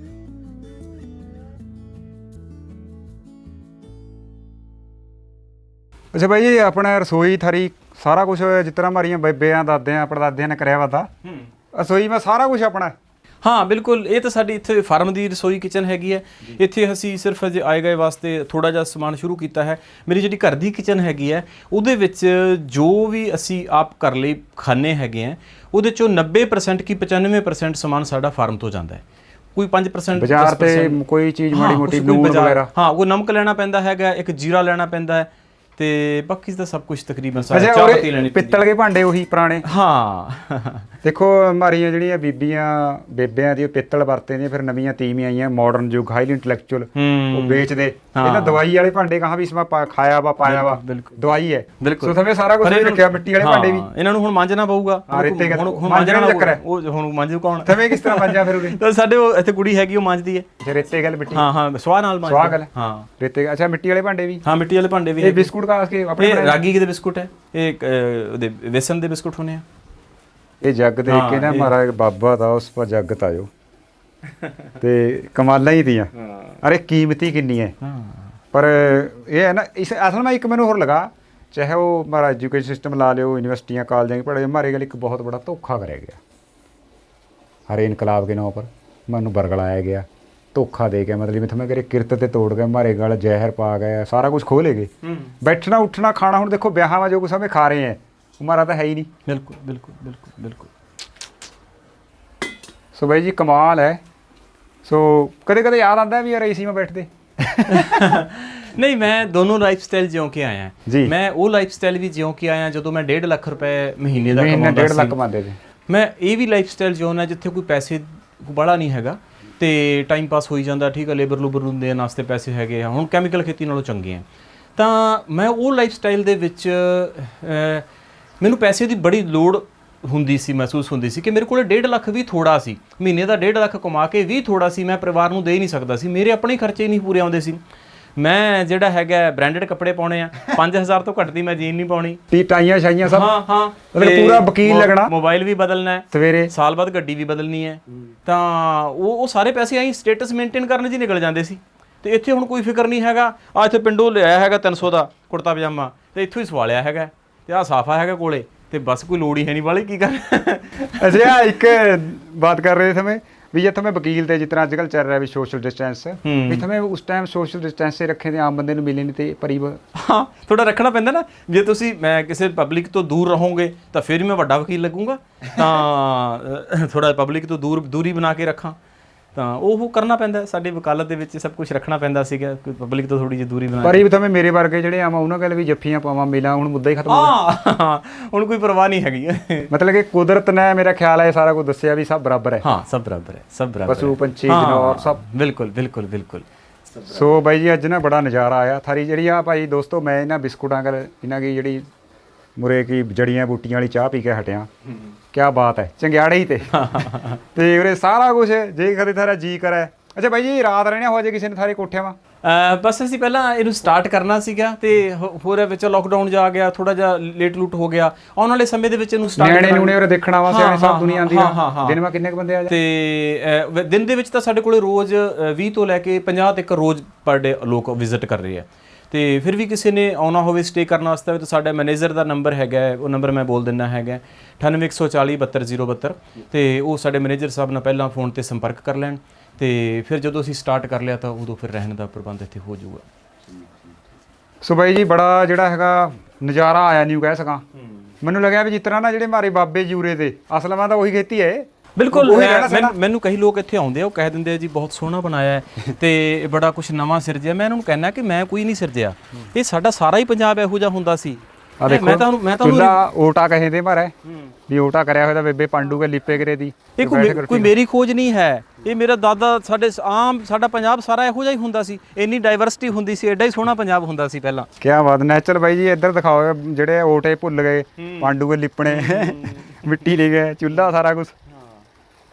ਅੱਛਾ ਭਾਈ ਜੀ, ਆਪਣਾ ਰਸੋਈ ਥਾਰੀ ਸਾਰਾ ਕੁਝ ਜਿਸ ਤਰ੍ਹਾਂ ਹਮਾਰੀਆਂ ਬੇਬਿਆਂ ਦਾਦਿਆਂ ਪੜਦਾਦਿਆਂ ਨੇ ਕਰਿਆ ਵਾ ਤਾਂ ਰਸੋਈ ਮੈਂ ਸਾਰਾ ਕੁਝ ਆਪਣਾ।
ਹਾਂ ਬਿਲਕੁਲ, ਇਹ ਤਾਂ ਸਾਡੀ ਇੱਥੇ ਫਾਰਮ ਦੀ ਰਸੋਈ ਕਿਚਨ ਹੈਗੀ ਹੈ। ਇੱਥੇ ਅਸੀਂ ਸਿਰਫ ਅਜੇ ਆਏ ਗਏ ਵਾਸਤੇ ਥੋੜ੍ਹਾ ਜਿਹਾ ਸਮਾਨ ਸ਼ੁਰੂ ਕੀਤਾ ਹੈ। ਮੇਰੀ ਜਿਹੜੀ ਘਰ ਦੀ ਕਿਚਨ ਹੈਗੀ ਹੈ ਉਹਦੇ ਵਿੱਚ ਜੋ ਵੀ ਅਸੀਂ ਆਪ ਘਰ ਲਈ ਖਾਣੇ ਹੈਗੇ ਆ ਉਹਦੇ 'ਚੋਂ 90% ਕੀ 95% ਸਮਾਨ ਸਾਡਾ ਫਾਰਮ ਤੋਂ ਜਾਂਦਾ ਹੈ। ਕੋਈ 5%
ਬਾਜ਼ਾਰ ਤੇ ਕੋਈ ਚੀਜ਼ ਮਾੜੀ ਮੋਟੀ ਨੂਨ ਵਗੈਰਾ,
ਹਾਂ, ਕੋਈ ਨਮਕ ਲੈਣਾ ਪੈਂਦਾ ਹੈਗਾ, ਇੱਕ ਜੀਰਾ ਲੈਣਾ ਪੈਂਦਾ ਹੈ, ਤੇ ਬਾਕੀ ਤਾਂ ਸਭ ਕੁਝ ਤਕਰੀਬਨ
ਅੱਛਾ
ਚਾਹ ਪੱਤੀ ਲੈਣੀ
ਪਿੱਤਲ ਦੇ ਭਾਂਡੇ ਉਹੀ ਪੁਰਾਣੇ।
ਹਾਂ
ਦੇਖੋ ਹਮਾਰੀਆਂ ਜਿਹੜੀਆਂ ਬੀਬੀਆਂ ਬੇਬਿਆਂ ਦੀ ਪਿੱਤਲ ਵਰਤਦੇ ਫਿਰ ਨਵੀਆਂ ਤੀਵੀਆਂ ਆਈਆਂ ਮਾਡਰਨ ਯੁੱਗ ਹਾਈਲੀ ਇੰਟੈਲੈਕਚੁਅਲ ਉਹ ਵੇਚਦੇ ਇਹਨਾਂ ਦਵਾਈ ਵਾਲੇ ਭਾਂਡੇ ਕਹਾਂ ਵੀ ਇਸਮਾ ਖਾਇਆ ਵਾ ਪਾਇਆ ਵਾ ਦਵਾਈ ਹੈ ਸੋ ਸਮੇਂ ਸਾਰਾ ਕੁਝ ਰੱਖਿਆ ਮਿੱਟੀ ਵਾਲੇ ਭਾਂਡੇ ਵੀ ਇਹਨਾਂ
ਨੂੰ ਹੁਣ ਮਾਂਜਣਾ ਪਊਗਾ
ਹੁਣ ਮਾਂਜਣਾ ਚੱਕਰ ਹੈ
ਉਹ ਹੁਣ ਮਾਂਜੂ ਕੌਣ
ਸਮੇਂ ਕਿਸ ਤਰ੍ਹਾਂ ਮਾਂਜਿਆ ਫਿਰ ਉਰੇ
ਸਾਡੇ ਉਹ ਇੱਥੇ ਕੁੜੀ ਹੈਗੀ ਉਹ ਮਾਂਜਦੀ ਹੈ
ਰੇਤੇ ਗੱਲ ਮਿੱਟੀ
ਹਾਂ ਸਵਾਹ ਨਾਲ ਮਾਂਜਦੀ ਹਾਂ
ਰੇਤੇ ਅੱਛਾ ਮਿੱਟੀ ਵਾਲੇ ਭਾਂਡੇ ਵੀ
ਹਾਂ ਮਿੱਟੀ ਵਾਲੇ ਭਾਂਡੇ ਵੀ
ਇਹ ਬਿਸਕੁਟ ਖਾਸ ਕੇ ਆਪਣੇ
ਰਾਗੀ ਦੇ ਬਿਸਕੁਟ ਹੈ ਇਹ ਉਹਦੇ ਵੇਸਣ ਦੇ ਬਿਸਕੁਟ ਹੋਣੇ ਆ
ਇਹ ਜੱਗ ਦੇਖ ਕੇ ਨਾ ਮਹਾਰਾਜ ਬਾਬਾ ਦਾ ਉਸ ਪਰ ਜੱਗ ਤਾਜੋ ਤੇ ਕਮਾਲਾਂ ਹੀ ਦੀਆਂ ਅਰੇ ਕੀਮਤੀ ਕਿੰਨੀ ਹੈ ਪਰ ਇਹ ਹੈ ਨਾ ਇਸ ਅਸਲ में ਇੱਕ ਮੈਨੂੰ ਹੋਰ ਲਗਾ ਚਾਹੇ ਉਹ हमारा एजुकेशन सिस्टम ला लो यूनिवर्सिटियाँ कॉलेज पढ़े हमारे गल एक बहुत बड़ा धोखा कराया गया हरे इनकलाब के नाम पर मैनू बरगलाया गया धोखा दे के मतलब इत्थों मैं करे किरत ते तोड़ गए हमारे गल जहर पा गए सारा कुछ खो ले गए बैठना उठना खाना हुण देखो ब्याहां में जो कुछ हमें खा रहे हैं हमारा तो है ही नहीं
बिल्कुल बिल्कुल बिल्कुल बिल्कुल
सो भाई जी कमाल है सो कदे कदे याद आता है भी यार एसी में बैठते
नहीं मैं दोनों लाइफ स्टाइल ਜਿਉਂ ਕੇ ਆਇਆ ਮੈਂ ਉਹ ਲਾਈਫ ਸਟਾਈਲ ਵੀ ਜਿਉਂ ਕੇ ਆਇਆ ਜਦੋਂ ਮੈਂ 1.5 ਲੱਖ ਰੁਪਏ ਮਹੀਨੇ ਦਾ ਕਮਾਉਂਦਾ ਸੀ
1.5 ਲੱਖ ਕਮਾਉਂਦੇ ਸੀ ਮੈਂ
ਇਹ ਵੀ ਲਾਈਫ ਸਟਾਈਲ ਜਿਉਂ ਨਾ ਜਿੱਥੇ ਕੋਈ ਪੈਸੇ ਬੜਾ ਨਹੀਂ ਹੈਗਾ ਤੇ ਟਾਈਮ ਪਾਸ ਹੋਈ ਜਾਂਦਾ ਠੀਕ ਹੈ ਲੇਬਰ ਲੂਬਰ ਨੂੰ ਦੇਣ ਵਾਸਤੇ ਪੈਸੇ ਹੈਗੇ ਆ ਹੁਣ ਕੈਮੀਕਲ ਖੇਤੀ ਨਾਲੋਂ ਚੰਗੇ ਆ ਤਾਂ ਮੈਂ ਉਹ ਲਾਈਫ ਸਟਾਈਲ ਦੇ ਵਿੱਚ ਮੈਨੂੰ ਪੈਸੇ ਦੀ ਬੜੀ ਲੋੜ ਹੁੰਦੀ ਸੀ ਮਹਿਸੂਸ ਹੁੰਦੀ ਸੀ ਕਿ ਮੇਰੇ ਕੋਲ 1.5 ਲੱਖ ਵੀ ਥੋੜਾ ਸੀ ਮਹੀਨੇ ਦਾ 1.5 ਲੱਖ ਕਮਾ ਕੇ ਵੀ ਥੋੜਾ ਸੀ ਮੈਂ ਪਰਿਵਾਰ ਨੂੰ ਦੇ ਹੀ ਨਹੀਂ ਸਕਦਾ ਸੀ ਮੇਰੇ ਆਪਣੇ ਖਰਚੇ ਨਹੀਂ ਪੂਰੇ ਆਉਂਦੇ ਸੀ ਮੈਂ ਜਿਹੜਾ ਹੈਗਾ ਬ੍ਰਾਂਡਡ ਕੱਪੜੇ ਪਾਉਣੇ ਆ 5000 ਤੋਂ ਘੱਟ ਦੀ ਮੈਂ ਜੀਨ ਨਹੀਂ ਪਾਉਣੀ
ਟਾਈਆਂ ਛਾਈਆਂ ਸਭ
ਹਾਂ
ਮਤਲਬ ਪੂਰਾ ਵਕੀਲ ਲੱਗਣਾ
ਮੋਬਾਈਲ ਵੀ ਬਦਲਣਾ ਹੈ
ਸਵੇਰੇ ਸਾਲ
ਬਾਅਦ ਗੱਡੀ ਵੀ ਬਦਲਣੀ ਹੈ ਤਾਂ ਉਹ ਸਾਰੇ ਪੈਸੇ ਆਈ ਸਟੇਟਸ ਮੇਨਟੇਨ ਕਰਨ 'ਚ ਹੀ ਨਿਕਲ ਜਾਂਦੇ ਸੀ ਤੇ ਇੱਥੇ ਹੁਣ ਕੋਈ ਫਿਕਰ ਨਹੀਂ ਹੈਗਾ ਆ ਇੱਥੇ ਪਿੰਡੋਂ ਲਿਆਇਆ ਹੈਗਾ 300 ਦਾ ਕੁੜਤਾ ਪਜਾਮਾ ਤੇ ਇੱਥੋਂ ਹੀ ਸਵਾਲਿਆ ਹੈਗਾ ਤੇ ਆਹ ਸਾਫਾ ਹੈਗਾ ਕੋਲੇ ਤੇ ਬਸ ਕੋਈ ਲੋੜ ਹੀ ਹੈ ਨਹੀਂ ਵਾਲੀ ਕੀ ਕਰ
ਅੱਛਾ ਇੱਕ ਬਾਤ ਕਰ ਰਹੇ ਥੇ ਵੀ ਜੇ ਮੈਂ ਵਕੀਲ ਤੇ ਜਿਸ ਤਰ੍ਹਾਂ ਅੱਜ ਕੱਲ੍ਹ ਚੱਲ ਰਿਹਾ ਵੀ ਸੋਸ਼ਲ ਡਿਸਟੈਂਸ ਵੀ ਥਵੇਂ ਉਸ ਟਾਈਮ ਸੋਸ਼ਲ ਡਿਸਟੈਂਸ ਹੀ ਰੱਖੇ ਤੇ ਆਮ ਬੰਦੇ ਨੂੰ ਮਿਲੇ ਨਹੀਂ ਤੇ ਪਰੀਬ
ਹਾਂ ਥੋੜਾ ਰੱਖਣਾ ਪੈਂਦਾ ਨਾ ਜੇ ਤੁਸੀਂ ਮੈਂ ਕਿਸੇ ਪਬਲਿਕ ਤੋਂ ਦੂਰ ਰਹੋਗੇ ਤਾਂ ਫਿਰ ਹੀ ਮੈਂ ਵੱਡਾ ਵਕੀਲ ਲੱਗੂੰਗਾ ਤਾਂ ਥੋੜਾ ਪਬਲਿਕ ਤੋਂ ਦੂਰੀ ਬਣਾ ਕੇ ਰੱਖਾਂ ਤਾਂ ਉਹ ਕਰਨਾ ਪੈਂਦਾ ਸਾਡੇ ਵਕਾਲਤ ਦੇ ਵਿੱਚ ਸਭ ਕੁਝ ਰੱਖਣਾ ਪੈਂਦਾ ਸੀਗਾ ਕੋਈ ਪਬਲਿਕ ਤੋਂ ਥੋੜੀ ਜਿਹੀ ਦੂਰੀ ਬਣਾ
ਪਰ ਇਹ ਤਾਂ ਮੇਰੇ ਵਰਗੇ ਜਿਹੜੇ ਆਵਾਂ ਉਹਨਾਂ ਗੱਲ ਵੀ ਜੱਫੀਆਂ ਪਾਵਾਂ ਮਿਲਾਂ ਹੁਣ ਮੁੱਦਾ ਹੀ ਖਤਮ ਹੋ
ਗਿਆ ਹੁਣ ਕੋਈ ਪਰਵਾਹ ਨਹੀਂ ਹੈਗੀ
ਮਤਲਬ ਕਿ ਕੁਦਰਤ ਨੇ ਮੇਰਾ ਖਿਆਲ ਹੈ ਸਾਰਾ ਕੁਝ ਦੱਸਿਆ ਵੀ ਸਭ ਬਰਾਬਰ ਹੈ
ਹਾਂ ਸਭ ਬਰਾਬਰ ਹੈ ਸਭ ਬਰਾਬਰ
ਪਸ਼ੂ ਪੰਛੀ ਜਨੌਰ ਸਭ
ਬਿਲਕੁਲ ਬਿਲਕੁਲ ਬਿਲਕੁਲ
ਸੋ ਬਾਈ ਜੀ ਅੱਜ ਨਾ ਬੜਾ ਨਜ਼ਾਰਾ ਆਇਆ ਥਾਰੀ ਜਿਹੜੀ ਆ ਭਾਈ ਦੋਸਤੋ ਮੈਂ ਇਹਨਾਂ ਬਿਸਕੁਟਾਂ ਗੱਲ ਇਹਨਾਂ ਦੀ ਜਿਹੜੀ ਮੁਰੇ ਕੀ ਜੜੀਆਂ ਬੂਟੀਆਂ ਵਾਲੀ ਚਾਹ ਪੀ ਕੇ ਹਟਿਆ ਕਿਆ ਬਾਤ ਹੈ ਚੰਗਿਆੜੇ ਹੀ ਤੇ ਉਰੇ ਸਾਰਾ ਕੁਝ ਜੇ ਕਦੇ ਥਾਰਾ ਜੀ ਕਰੇ ਅੱਛਾ ਬਾਈ ਜੀ ਰਾਤ ਰਹਿਣਾ ਹੋ ਜੇ ਕਿਸੇ ਨੇ ਥਾਰੇ ਕੋਠਿਆਂ ਵਾ
ਬਸ ਅਸੀਂ ਪਹਿਲਾਂ ਇਹਨੂੰ ਸਟਾਰਟ ਕਰਨਾ ਸੀਗਾ ਤੇ ਹੋਰ ਵਿੱਚ ਲੋਕਡਾਊਨ ਜਾ ਗਿਆ ਥੋੜਾ ਜਿਹਾ ਲੇਟ ਲੂਟ ਹੋ ਗਿਆ ਆਉਣ ਵਾਲੇ ਸਮੇਂ ਦੇ ਵਿੱਚ ਇਹਨੂੰ ਸਟਾਰਟ
ਨਿਆਣੇ ਨੂਣੇ ਉਰੇ ਦੇਖਣਾ ਵਾ ਸਿਆਣੇ ਸਭ ਦੁਨੀਆ ਆਂਦੀ ਆ ਦਿਨ ਮਾ ਕਿੰਨੇ ਕ ਬੰਦੇ ਆ
ਤੇ ਦਿਨ ਦੇ ਵਿੱਚ ਤਾਂ ਸਾਡੇ ਕੋਲੇ ਰੋਜ਼ 20 ਤੋਂ ਲੈ ਕੇ 50 ਤੱਕ ਰੋਜ਼ ਪਰ ਡੇ ਲੋਕ ਵਿਜ਼ਿਟ ਕਰ ਰਹੇ ਆ ਤੇ ਫਿਰ ਵੀ ਕਿਸੇ ਨੇ ਆਉਣਾ ਹੋਵੇ ਸਟੇ ਕਰਨ ਵਾਸਤੇ ਤਾਂ ਸਾਡਾ ਮੈਨੇਜਰ ਦਾ ਨੰਬਰ ਹੈਗਾ ਉਹ ਨੰਬਰ ਮੈਂ ਬੋਲ ਦਿੰਦਾ ਹੈਗਾ 98 140 72072 ਤੇ ਉਹ ਸਾਡੇ ਮੈਨੇਜਰ ਸਾਹਿਬ ਨਾਲ ਪਹਿਲਾਂ ਫੋਨ ਤੇ ਸੰਪਰਕ ਕਰ ਲੈਣ ਤੇ ਫਿਰ ਜਦੋਂ ਅਸੀਂ ਸਟਾਰਟ ਕਰ ਲਿਆ ਤਾਂ ਉਦੋਂ ਫਿਰ ਰਹਿਣ ਦਾ ਪ੍ਰਬੰਧ ਇੱਥੇ ਹੋ ਜਾਊਗਾ
ਸੋ ਬਾਈ ਜੀ ਬੜਾ ਜਿਹੜਾ ਹੈਗਾ ਨਜ਼ਾਰਾ ਆਇਆ ਨਹੀਂ ਕਹਿ ਸਕਾਂ ਮੈਨੂੰ ਲੱਗਿਆ ਵੀ ਜਿਸ ਤਰ੍ਹਾਂ ਨਾ ਜਿਹੜੇ ਮਾਰੇ ਬਾਬੇ ਜੂਰੇ ਦੇ ਅਸਲ ਮੈਂ ਤਾਂ ਉਹੀ ਖੇਤੀ ਹੈ
ਬਿਲਕੁਲ ਮੈਨੂੰ ਕਈ ਲੋਕ ਇੱਥੇ ਆਉਂਦੇ ਆ ਉਹ ਕਹਿ ਦਿੰਦੇ ਆ ਜੀ ਬਹੁਤ ਸੋਹਣਾ ਬਣਾਇਆ ਹੈ ਤੇ ਬੜਾ ਕੁਝ ਨਵਾਂ ਸਿਰਜਿਆ ਮੈਂ ਇਹਨਾਂ ਨੂੰ ਕਹਿਣਾ ਕਿ ਮੈਂ ਕੋਈ ਨਹੀਂ ਸਿਰਜਿਆ ਇਹ ਸਾਡਾ ਸਾਰਾ ਹੀ ਪੰਜਾਬ ਇਹੋ ਜਿਹਾ ਹੁੰਦਾ ਸੀ
ਮੈਂ ਤਾਂ ਓਟਾ ਕਹੇ ਦੇ ਮਾਰੇ ਵੀ ਓਟਾ ਕਰਿਆ ਹੋਇਆ ਬੇਬੇ ਪਾਂਡੂ ਕੇ ਲਿਪੇ ਕਰੇ ਦੀ
ਇਹ ਕੋਈ ਮੇਰੀ ਖੋਜ ਨਹੀਂ ਹੈ ਇਹ ਮੇਰਾ ਦਾਦਾ ਸਾਡੇ ਆਮ ਸਾਡਾ ਪੰਜਾਬ ਸਾਰਾ ਇਹੋ ਜਿਹਾ ਹੀ ਹੁੰਦਾ ਸੀ ਇੰਨੀ ਡਾਈਵਰਸਿਟੀ ਹੁੰਦੀ ਸੀ ਐਡਾ ਹੀ ਸੋਹਣਾ ਪੰਜਾਬ ਹੁੰਦਾ ਸੀ ਪਹਿਲਾਂ
ਕੀ ਬਾਤ ਨੈਚੁਰਲ ਬਾਈ ਜੀ ਇੱਧਰ ਦਿਖਾਓ ਜਿਹੜੇ ਓਟੇ ਭੁੱਲ ਗਏ ਪਾਂਡੂ ਕੇ ਲਿਪਣੇ ਮਿੱਟੀ ਲੈ ਗਏ ਚੁੱਲ੍ਹਾ ਸਾਰਾ ਕੁਝ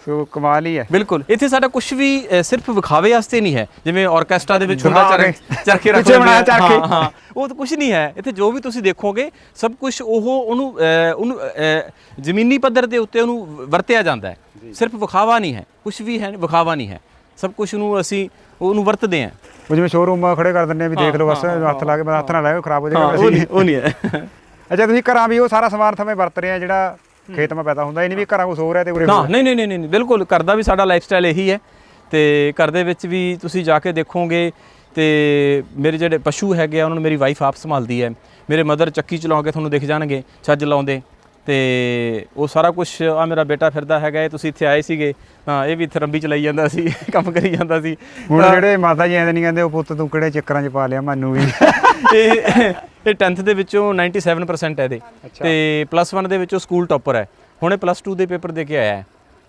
ਸੋ ਕਮਾਲ ਹੀ ਹੈ ਬਿਲਕੁਲ
ਇੱਥੇ ਸਾਡਾ ਕੁਝ ਵੀ ਸਿਰਫ ਵਿਖਾਵੇ ਵਾਸਤੇ ਨਹੀਂ ਹੈ ਜਿਵੇਂ ਆਰਕੈਸਟਰਾ ਦੇ ਵਿੱਚ ਹੁੰਦਾ ਚਰਖੇ ਰੱਖਦੇ ਹਾਂ ਉਹ ਤਾਂ ਕੁਝ ਨਹੀਂ ਹੈ ਇੱਥੇ ਜੋ ਵੀ ਤੁਸੀਂ ਦੇਖੋਗੇ ਸਭ ਕੁਝ ਉਹਨੂੰ ਜ਼ਮੀਨੀ ਪੱਧਰ ਦੇ ਉੱਤੇ ਉਹਨੂੰ ਵਰਤਿਆ ਜਾਂਦਾ ਹੈ ਸਿਰਫ ਵਿਖਾਵਾ ਨਹੀਂ ਹੈ ਕੁਝ ਵੀ ਹੈ ਵਿਖਾਵਾ ਨਹੀਂ ਹੈ ਸਭ ਕੁਝ ਨੂੰ ਅਸੀਂ ਉਹਨੂੰ ਵਰਤਦੇ ਹਾਂ
ਉਹ ਜਿਵੇਂ ਸ਼ੋਰੂਮ ਖੜੇ ਕਰ ਦਿੰਦੇ ਆ ਵੀ ਦੇਖ ਲਓ ਬਸ ਹੱਥ ਲਾ ਕੇ ਹੱਥ ਨਾਲ ਲਾਇਓ ਖਰਾਬ ਹੋ ਜਾਏਗਾ
ਉਹ ਨਹੀਂ ਹੈ
ਅੱਛਾ ਤੁਸੀਂ ਘਰਾਂ ਵੀ ਉਹ ਸਾਰਾ ਸਮਾਨ ਥਵੇਂ ਵਰਤ ਰਹੇ ਆ ਜਿਹੜਾ ਖੇਤ ਮੈਂ ਪੈਦਾ ਹੁੰਦਾ ਇਹ ਨਹੀਂ ਵੀ ਘਰਾਂ ਕੁਛ ਹੋਰ ਹੈ ਤੇ ਉਰੇ
ਨਹੀਂ ਬਿਲਕੁਲ ਘਰ ਦਾ ਵੀ ਸਾਡਾ ਲਾਈਫ ਸਟਾਈਲ ਇਹੀ ਹੈ ਤੇ ਘਰ ਦੇ ਵਿੱਚ ਵੀ ਤੁਸੀਂ ਜਾ ਕੇ ਦੇਖੋਗੇ ਤੇ ਮੇਰੇ ਜਿਹੜੇ ਪਸ਼ੂ ਹੈਗੇ ਆ ਉਹਨਾਂ ਨੂੰ ਮੇਰੀ ਵਾਈਫ ਆਪ ਸੰਭਾਲਦੀ ਹੈ ਮੇਰੇ ਮਦਰ ਚੱਕੀ ਚਲਾ ਕੇ ਤੁਹਾਨੂੰ ਦਿਖ ਜਾਣਗੇ ਛੱਜ ਲਾਉਂਦੇ ਤੇ ਉਹ ਸਾਰਾ ਕੁਝ ਆ ਮੇਰਾ ਬੇਟਾ ਫਿਰਦਾ ਹੈਗਾ ਇਹ ਤੁਸੀਂ ਇੱਥੇ ਆਏ ਸੀਗੇ ਹਾਂ ਇਹ ਵੀ ਇੱਥੇ ਰੰਬੀ ਚਲਾਈ ਜਾਂਦਾ ਸੀ ਕੰਮ ਕਰੀ ਜਾਂਦਾ ਸੀ
ਹੁਣ ਜਿਹੜੇ ਮਾਤਾ ਜੀ ਐਂ ਨਹੀਂ ਕਹਿੰਦੇ ਉਹ ਪੁੱਤ ਤੂੰ ਕਿਹੜੇ ਚੱਕਰਾਂ 'ਚ ਪਾ ਲਿਆ ਮੈਨੂੰ ਵੀ
ਇਹ 10th ਦੇ ਵਿੱਚੋਂ 97% ਹੈ ਇਹਦੇ ਤੇ +1 ਦੇ ਵਿੱਚੋਂ ਸਕੂਲ ਟੌਪਰ ਹੈ। ਹੁਣੇ +2 ਦੇ ਪੇਪਰ ਦੇ ਕੇ ਆਇਆ ਹੈ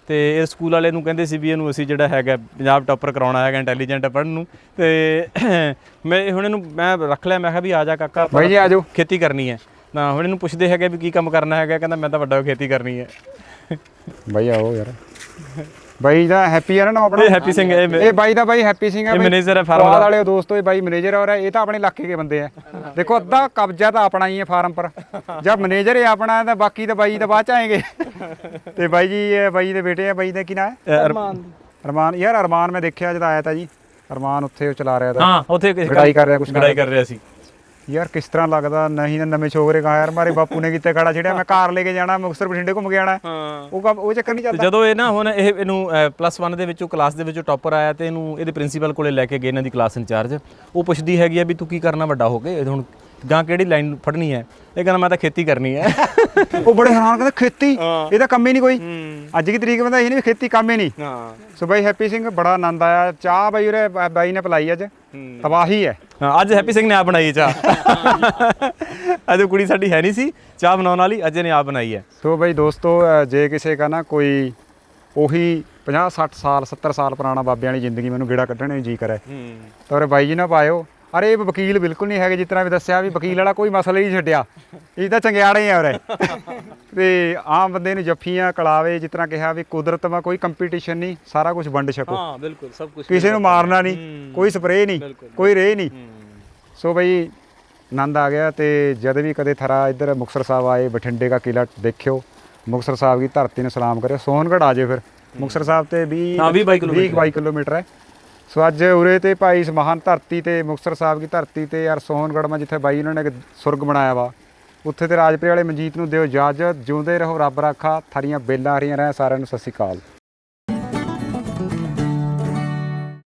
ਤੇ ਇਹ ਸਕੂਲ ਵਾਲੇ ਨੂੰ ਕਹਿੰਦੇ ਸੀ ਵੀ ਇਹਨੂੰ ਅਸੀਂ ਜਿਹੜਾ ਹੈਗਾ ਪੰਜਾਬ ਟੌਪਰ ਕਰਾਉਣਾ ਹੈਗਾ, ਇੰਟੈਲੀਜੈਂਟ ਪੜ੍ਹਨ ਨੂੰ। ਤੇ ਮੈਂ ਹੁਣ ਇਹਨੂੰ ਮੈਂ ਰੱਖ ਲਿਆ, ਮੈਂ ਕਿਹਾ ਵੀ ਆ ਜਾ ਕਾਕਾ
ਬਾਈ ਜੀ ਆ ਜਾਓ।
ਖੇਤੀ ਕਰਨੀ ਹੈ। ਨਾ ਹੁਣ ਇਹਨੂੰ ਪੁੱਛਦੇ ਹੈਗੇ ਵੀ ਕੀ ਕੰਮ ਕਰਨਾ ਹੈਗਾ, ਕਹਿੰਦਾ ਮੈਂ ਤਾਂ ਵੱਡਾ ਹੋ ਕੇ ਖੇਤੀ ਕਰਨੀ ਹੈ।
ਬਾਈ ਆਓ ਯਾਰ। ਬਾਈ ਦਾ ਹੈਪੀ ਹੈ ਨਾ ਨਾਮ ਆਪਣਾ?
ਇਹ ਹੈਪੀ ਸਿੰਘ
ਇਹ ਬਾਈ ਦਾ ਬਾਈ ਹੈਪੀ ਸਿੰਘ ਹੈ,
ਮੈਨੇਜਰ ਹੈ ਫਾਰਮ
ਫਾਰਮ ਵਾਲੇ ਦੋਸਤੋ। ਇਹ ਬਾਈ ਮੈਨੇਜਰ ਔਰ ਇਹ ਤਾਂ ਆਪਣੇ ਇਲਾਕੇ ਕੇ ਬੰਦੇ ਆ। ਦੇਖੋ ਅੱਧਾ ਕਬਜ਼ਾ ਤਾਂ ਆਪਣਾ ਹੀ ਹੈ ਫਾਰਮ ਪਰ, ਜਦ ਮੈਨੇਜਰ ਹੈ ਆਪਣਾ ਤਾਂ ਬਾਕੀ ਤਾਂ ਬਾਈ ਤਾਂ ਬਾਅਦ ਚ ਆਏਗੇ। ਤੇ ਬਾਈ ਜੀ ਇਹ ਬਾਈ ਦੇ ਬੇਟੇ ਆ। ਬਾਈ ਦਾ ਕੀ ਨਾਮ ਹੈ? ਅਰਮਾਨ। ਯਾਰ ਅਰਮਾਨ ਮੈਂ ਦੇਖਿਆ ਜਦ ਆਇਆ ਤਾਂ ਜੀ, ਅਰਮਾਨ ਉੱਥੇ ਉਹ ਚਲਾ ਰਿਹਾ ਤਾਂ।
ਹਾਂ ਉੱਥੇ
ਗੜਾਈ ਕਰ ਰਿਹਾ, ਕੁਛ
ਗੜਾਈ ਕਰ ਰਿਹਾ ਸੀ।
ਯਾਰ ਕਿਸ ਤਰ੍ਹਾਂ ਲੱਗਦਾ ਨਹੀਂ ਨਾ ਨਵੇਂ ਛੋਕਰੇ ਕਹਾ ਯਾਰ ਮਾਰੇ ਬਾਪੂ ਨੇ ਕਿਤੇ ਖੜਾ ਛੜਿਆ, ਮੈਂ ਕਾਰ ਲੈ ਕੇ ਜਾਣਾ ਮੁਕਤਸਰ ਬਠਿੰਡੇ ਘੁੰਮ ਕੇ ਆਣਾ। ਉਹ ਚੱਕਰ ਨਹੀਂ ਚੱਲਦਾ।
ਜਦੋਂ ਇਹ ਨਾ ਹੁਣ ਇਹਨੂੰ +1 ਦੇ ਵਿੱਚੋਂ ਕਲਾਸ ਦੇ ਵਿੱਚੋਂ ਟੌਪਰ ਆਇਆ ਤੇ ਇਹਨੂੰ ਇਹਦੇ ਪ੍ਰਿੰਸੀਪਲ ਕੋਲੇ ਲੈ ਕੇ ਗਏ, ਇਹਨਾਂ ਦੀ ਕਲਾਸ ਇੰਚਾਰਜ। ਉਹ ਪੁੱਛਦੀ ਹੈਗੀ ਆ ਵੀ ਤੂੰ ਕੀ ਕਰਨਾ ਵੱਡਾ ਹੋ ਕੇ, ਹੁਣ ਗਾਂ ਕਿਹੜੀ ਲਾਈਨ ਫੜਨੀ ਹੈ? ਇਹ ਕਹਿੰਦਾ ਮੈਂ ਤਾਂ ਖੇਤੀ ਕਰਨੀ ਹੈ।
ਉਹ ਬੜੇ ਹੈਰਾਨ ਕਹਿੰਦੇ ਖੇਤੀ ਇਹ ਤਾਂ ਕੰਮ ਹੀ ਨਹੀਂ ਕੋਈ। ਅੱਜ ਦੀ ਤਰੀਕ ਬੰਦਾ ਇਹ ਨਹੀਂ ਖੇਤੀ ਕੰਮ ਹੀ ਨਹੀਂ। ਸੋ ਬਾਈ ਹੈਪੀ ਸਿੰਘ ਬੜਾ ਆਨੰਦ ਆਇਆ। ਚਾਹ ਬਾਈ ਉਰੇ ਬਾਈ ਨੇ ਪਿਲਾਈ ਅੱਜ, ਤਬਾਹੀ ਹੈ।
ਅੱਜ ਹੈਪੀ ਸਿੰਘ ਨੇ ਆਪ ਬਣਾਈ ਚਾਹ। ਅੱਜ ਕੁੜੀ ਸਾਡੀ ਹੈ ਨਹੀਂ ਸੀ ਚਾਹ ਬਣਾਉਣ ਵਾਲੀ, ਅੱਜ ਇਹਨੇ ਆਪ ਬਣਾਈ ਹੈ।
ਸੋ ਬਾਈ ਦੋਸਤੋ ਜੇ ਕਿਸੇ ਕਾ ਨਾ ਕੋਈ ਉਹੀ 50 60 ਸਾਲ 70 ਸਾਲ ਪੁਰਾਣਾ ਬਾਬਿਆਂ ਵਾਲੀ ਜ਼ਿੰਦਗੀ ਮੈਨੂੰ ਗੇੜਾ ਕੱਢਣ ਨੂੰ ਜੀ ਕਰੇ ਤਾਂ ਉਰੇ ਬਾਈ ਜੀ ਨਾ ਪਾਇਓ। ਅਰੇ ਇਹ ਵਕੀਲ ਬਿਲਕੁਲ ਨਹੀਂ ਹੈਗੇ, ਜਿਸ ਤਰ੍ਹਾਂ ਵੀ ਦੱਸਿਆ ਵੀ ਵਕੀਲ ਵਾਲਾ ਕੋਈ ਮਸਲਾ ਹੀ ਨਹੀਂ ਛੱਡਿਆ। ਇਹ ਤਾਂ ਚੰਗਿਆੜੇ ਆ ਉਰੇ। ਤੇ ਆਮ ਬੰਦੇ ਨੂੰ ਜੱਫੀਆਂ ਕਲਾਵੇ, ਜਿਸ ਤਰ੍ਹਾਂ ਕਿਹਾ ਵੀ ਕੁਦਰਤ ਮਾ ਕੋਈ ਕੰਪੀਟੀਸ਼ਨ ਨਹੀਂ, ਸਾਰਾ ਕੁਝ ਵੰਡ ਛਕੋ।
ਹਾਂ ਬਿਲਕੁਲ ਸਭ ਕੁਝ,
ਕਿਸੇ ਨੂੰ ਮਾਰਨਾ ਨਹੀਂ, ਕੋਈ ਸਪਰੇਅ ਨਹੀਂ, ਕੋਈ ਰੇਹ ਨਹੀਂ। ਸੋ ਬਈ ਆਨੰਦ ਆ ਗਿਆ। ਤੇ ਜਦ ਵੀ ਕਦੇ ਥਰਾ ਇੱਧਰ ਮੁਕਤਸਰ ਸਾਹਿਬ ਆਏ, ਬਠਿੰਡੇ ਦਾ ਕਿਲਾ ਦੇਖਿਓ, ਮੁਕਤਸਰ ਸਾਹਿਬ ਦੀ ਧਰਤੀ ਨੂੰ ਸਲਾਮ ਕਰਿਓ। ਸੋਹਣਗੜ੍ਹ ਆ ਜਾਓ ਫਿਰ, ਮੁਕਤਸਰ ਸਾਹਿਬ ਤੇ 20-22 ਕਿਲੋਮੀਟਰ ਹੈ। ਸੋ ਅੱਜ ਉਰੇ ਤੇ ਭਾਈ ਇਸ ਮਹਾਨ ਧਰਤੀ ਤੇ ਮੁਕਤਸਰ ਸਾਹਿਬ ਦੀ ਧਰਤੀ ਤੇ ਯਾਰ ਸੋਹਣਗੜ੍ਹ ਮਾ ਜਿੱਥੇ ਬਾਈ ਉਹਨਾਂ ਨੇ ਇੱਕ ਸੁਰਗ ਬਣਾਇਆ ਵਾ, ਉੱਥੇ ਤੇ ਰਾਜਪੁਰੇ ਵਾਲੇ ਮਨਜੀਤ ਨੂੰ ਦਿਓ ਇਜਾਜ਼ਤ। ਜਿਉਂਦੇ ਰਹੋ, ਰੱਬ ਰਾਖਾ। ਥਾਰੀਆਂ ਬੇਲਾਂ ਹਰੀਆਂ ਰਹਿਣ। ਸਾਰਿਆਂ ਨੂੰ ਸਤਿ ਸ਼੍ਰੀ ਅਕਾਲ।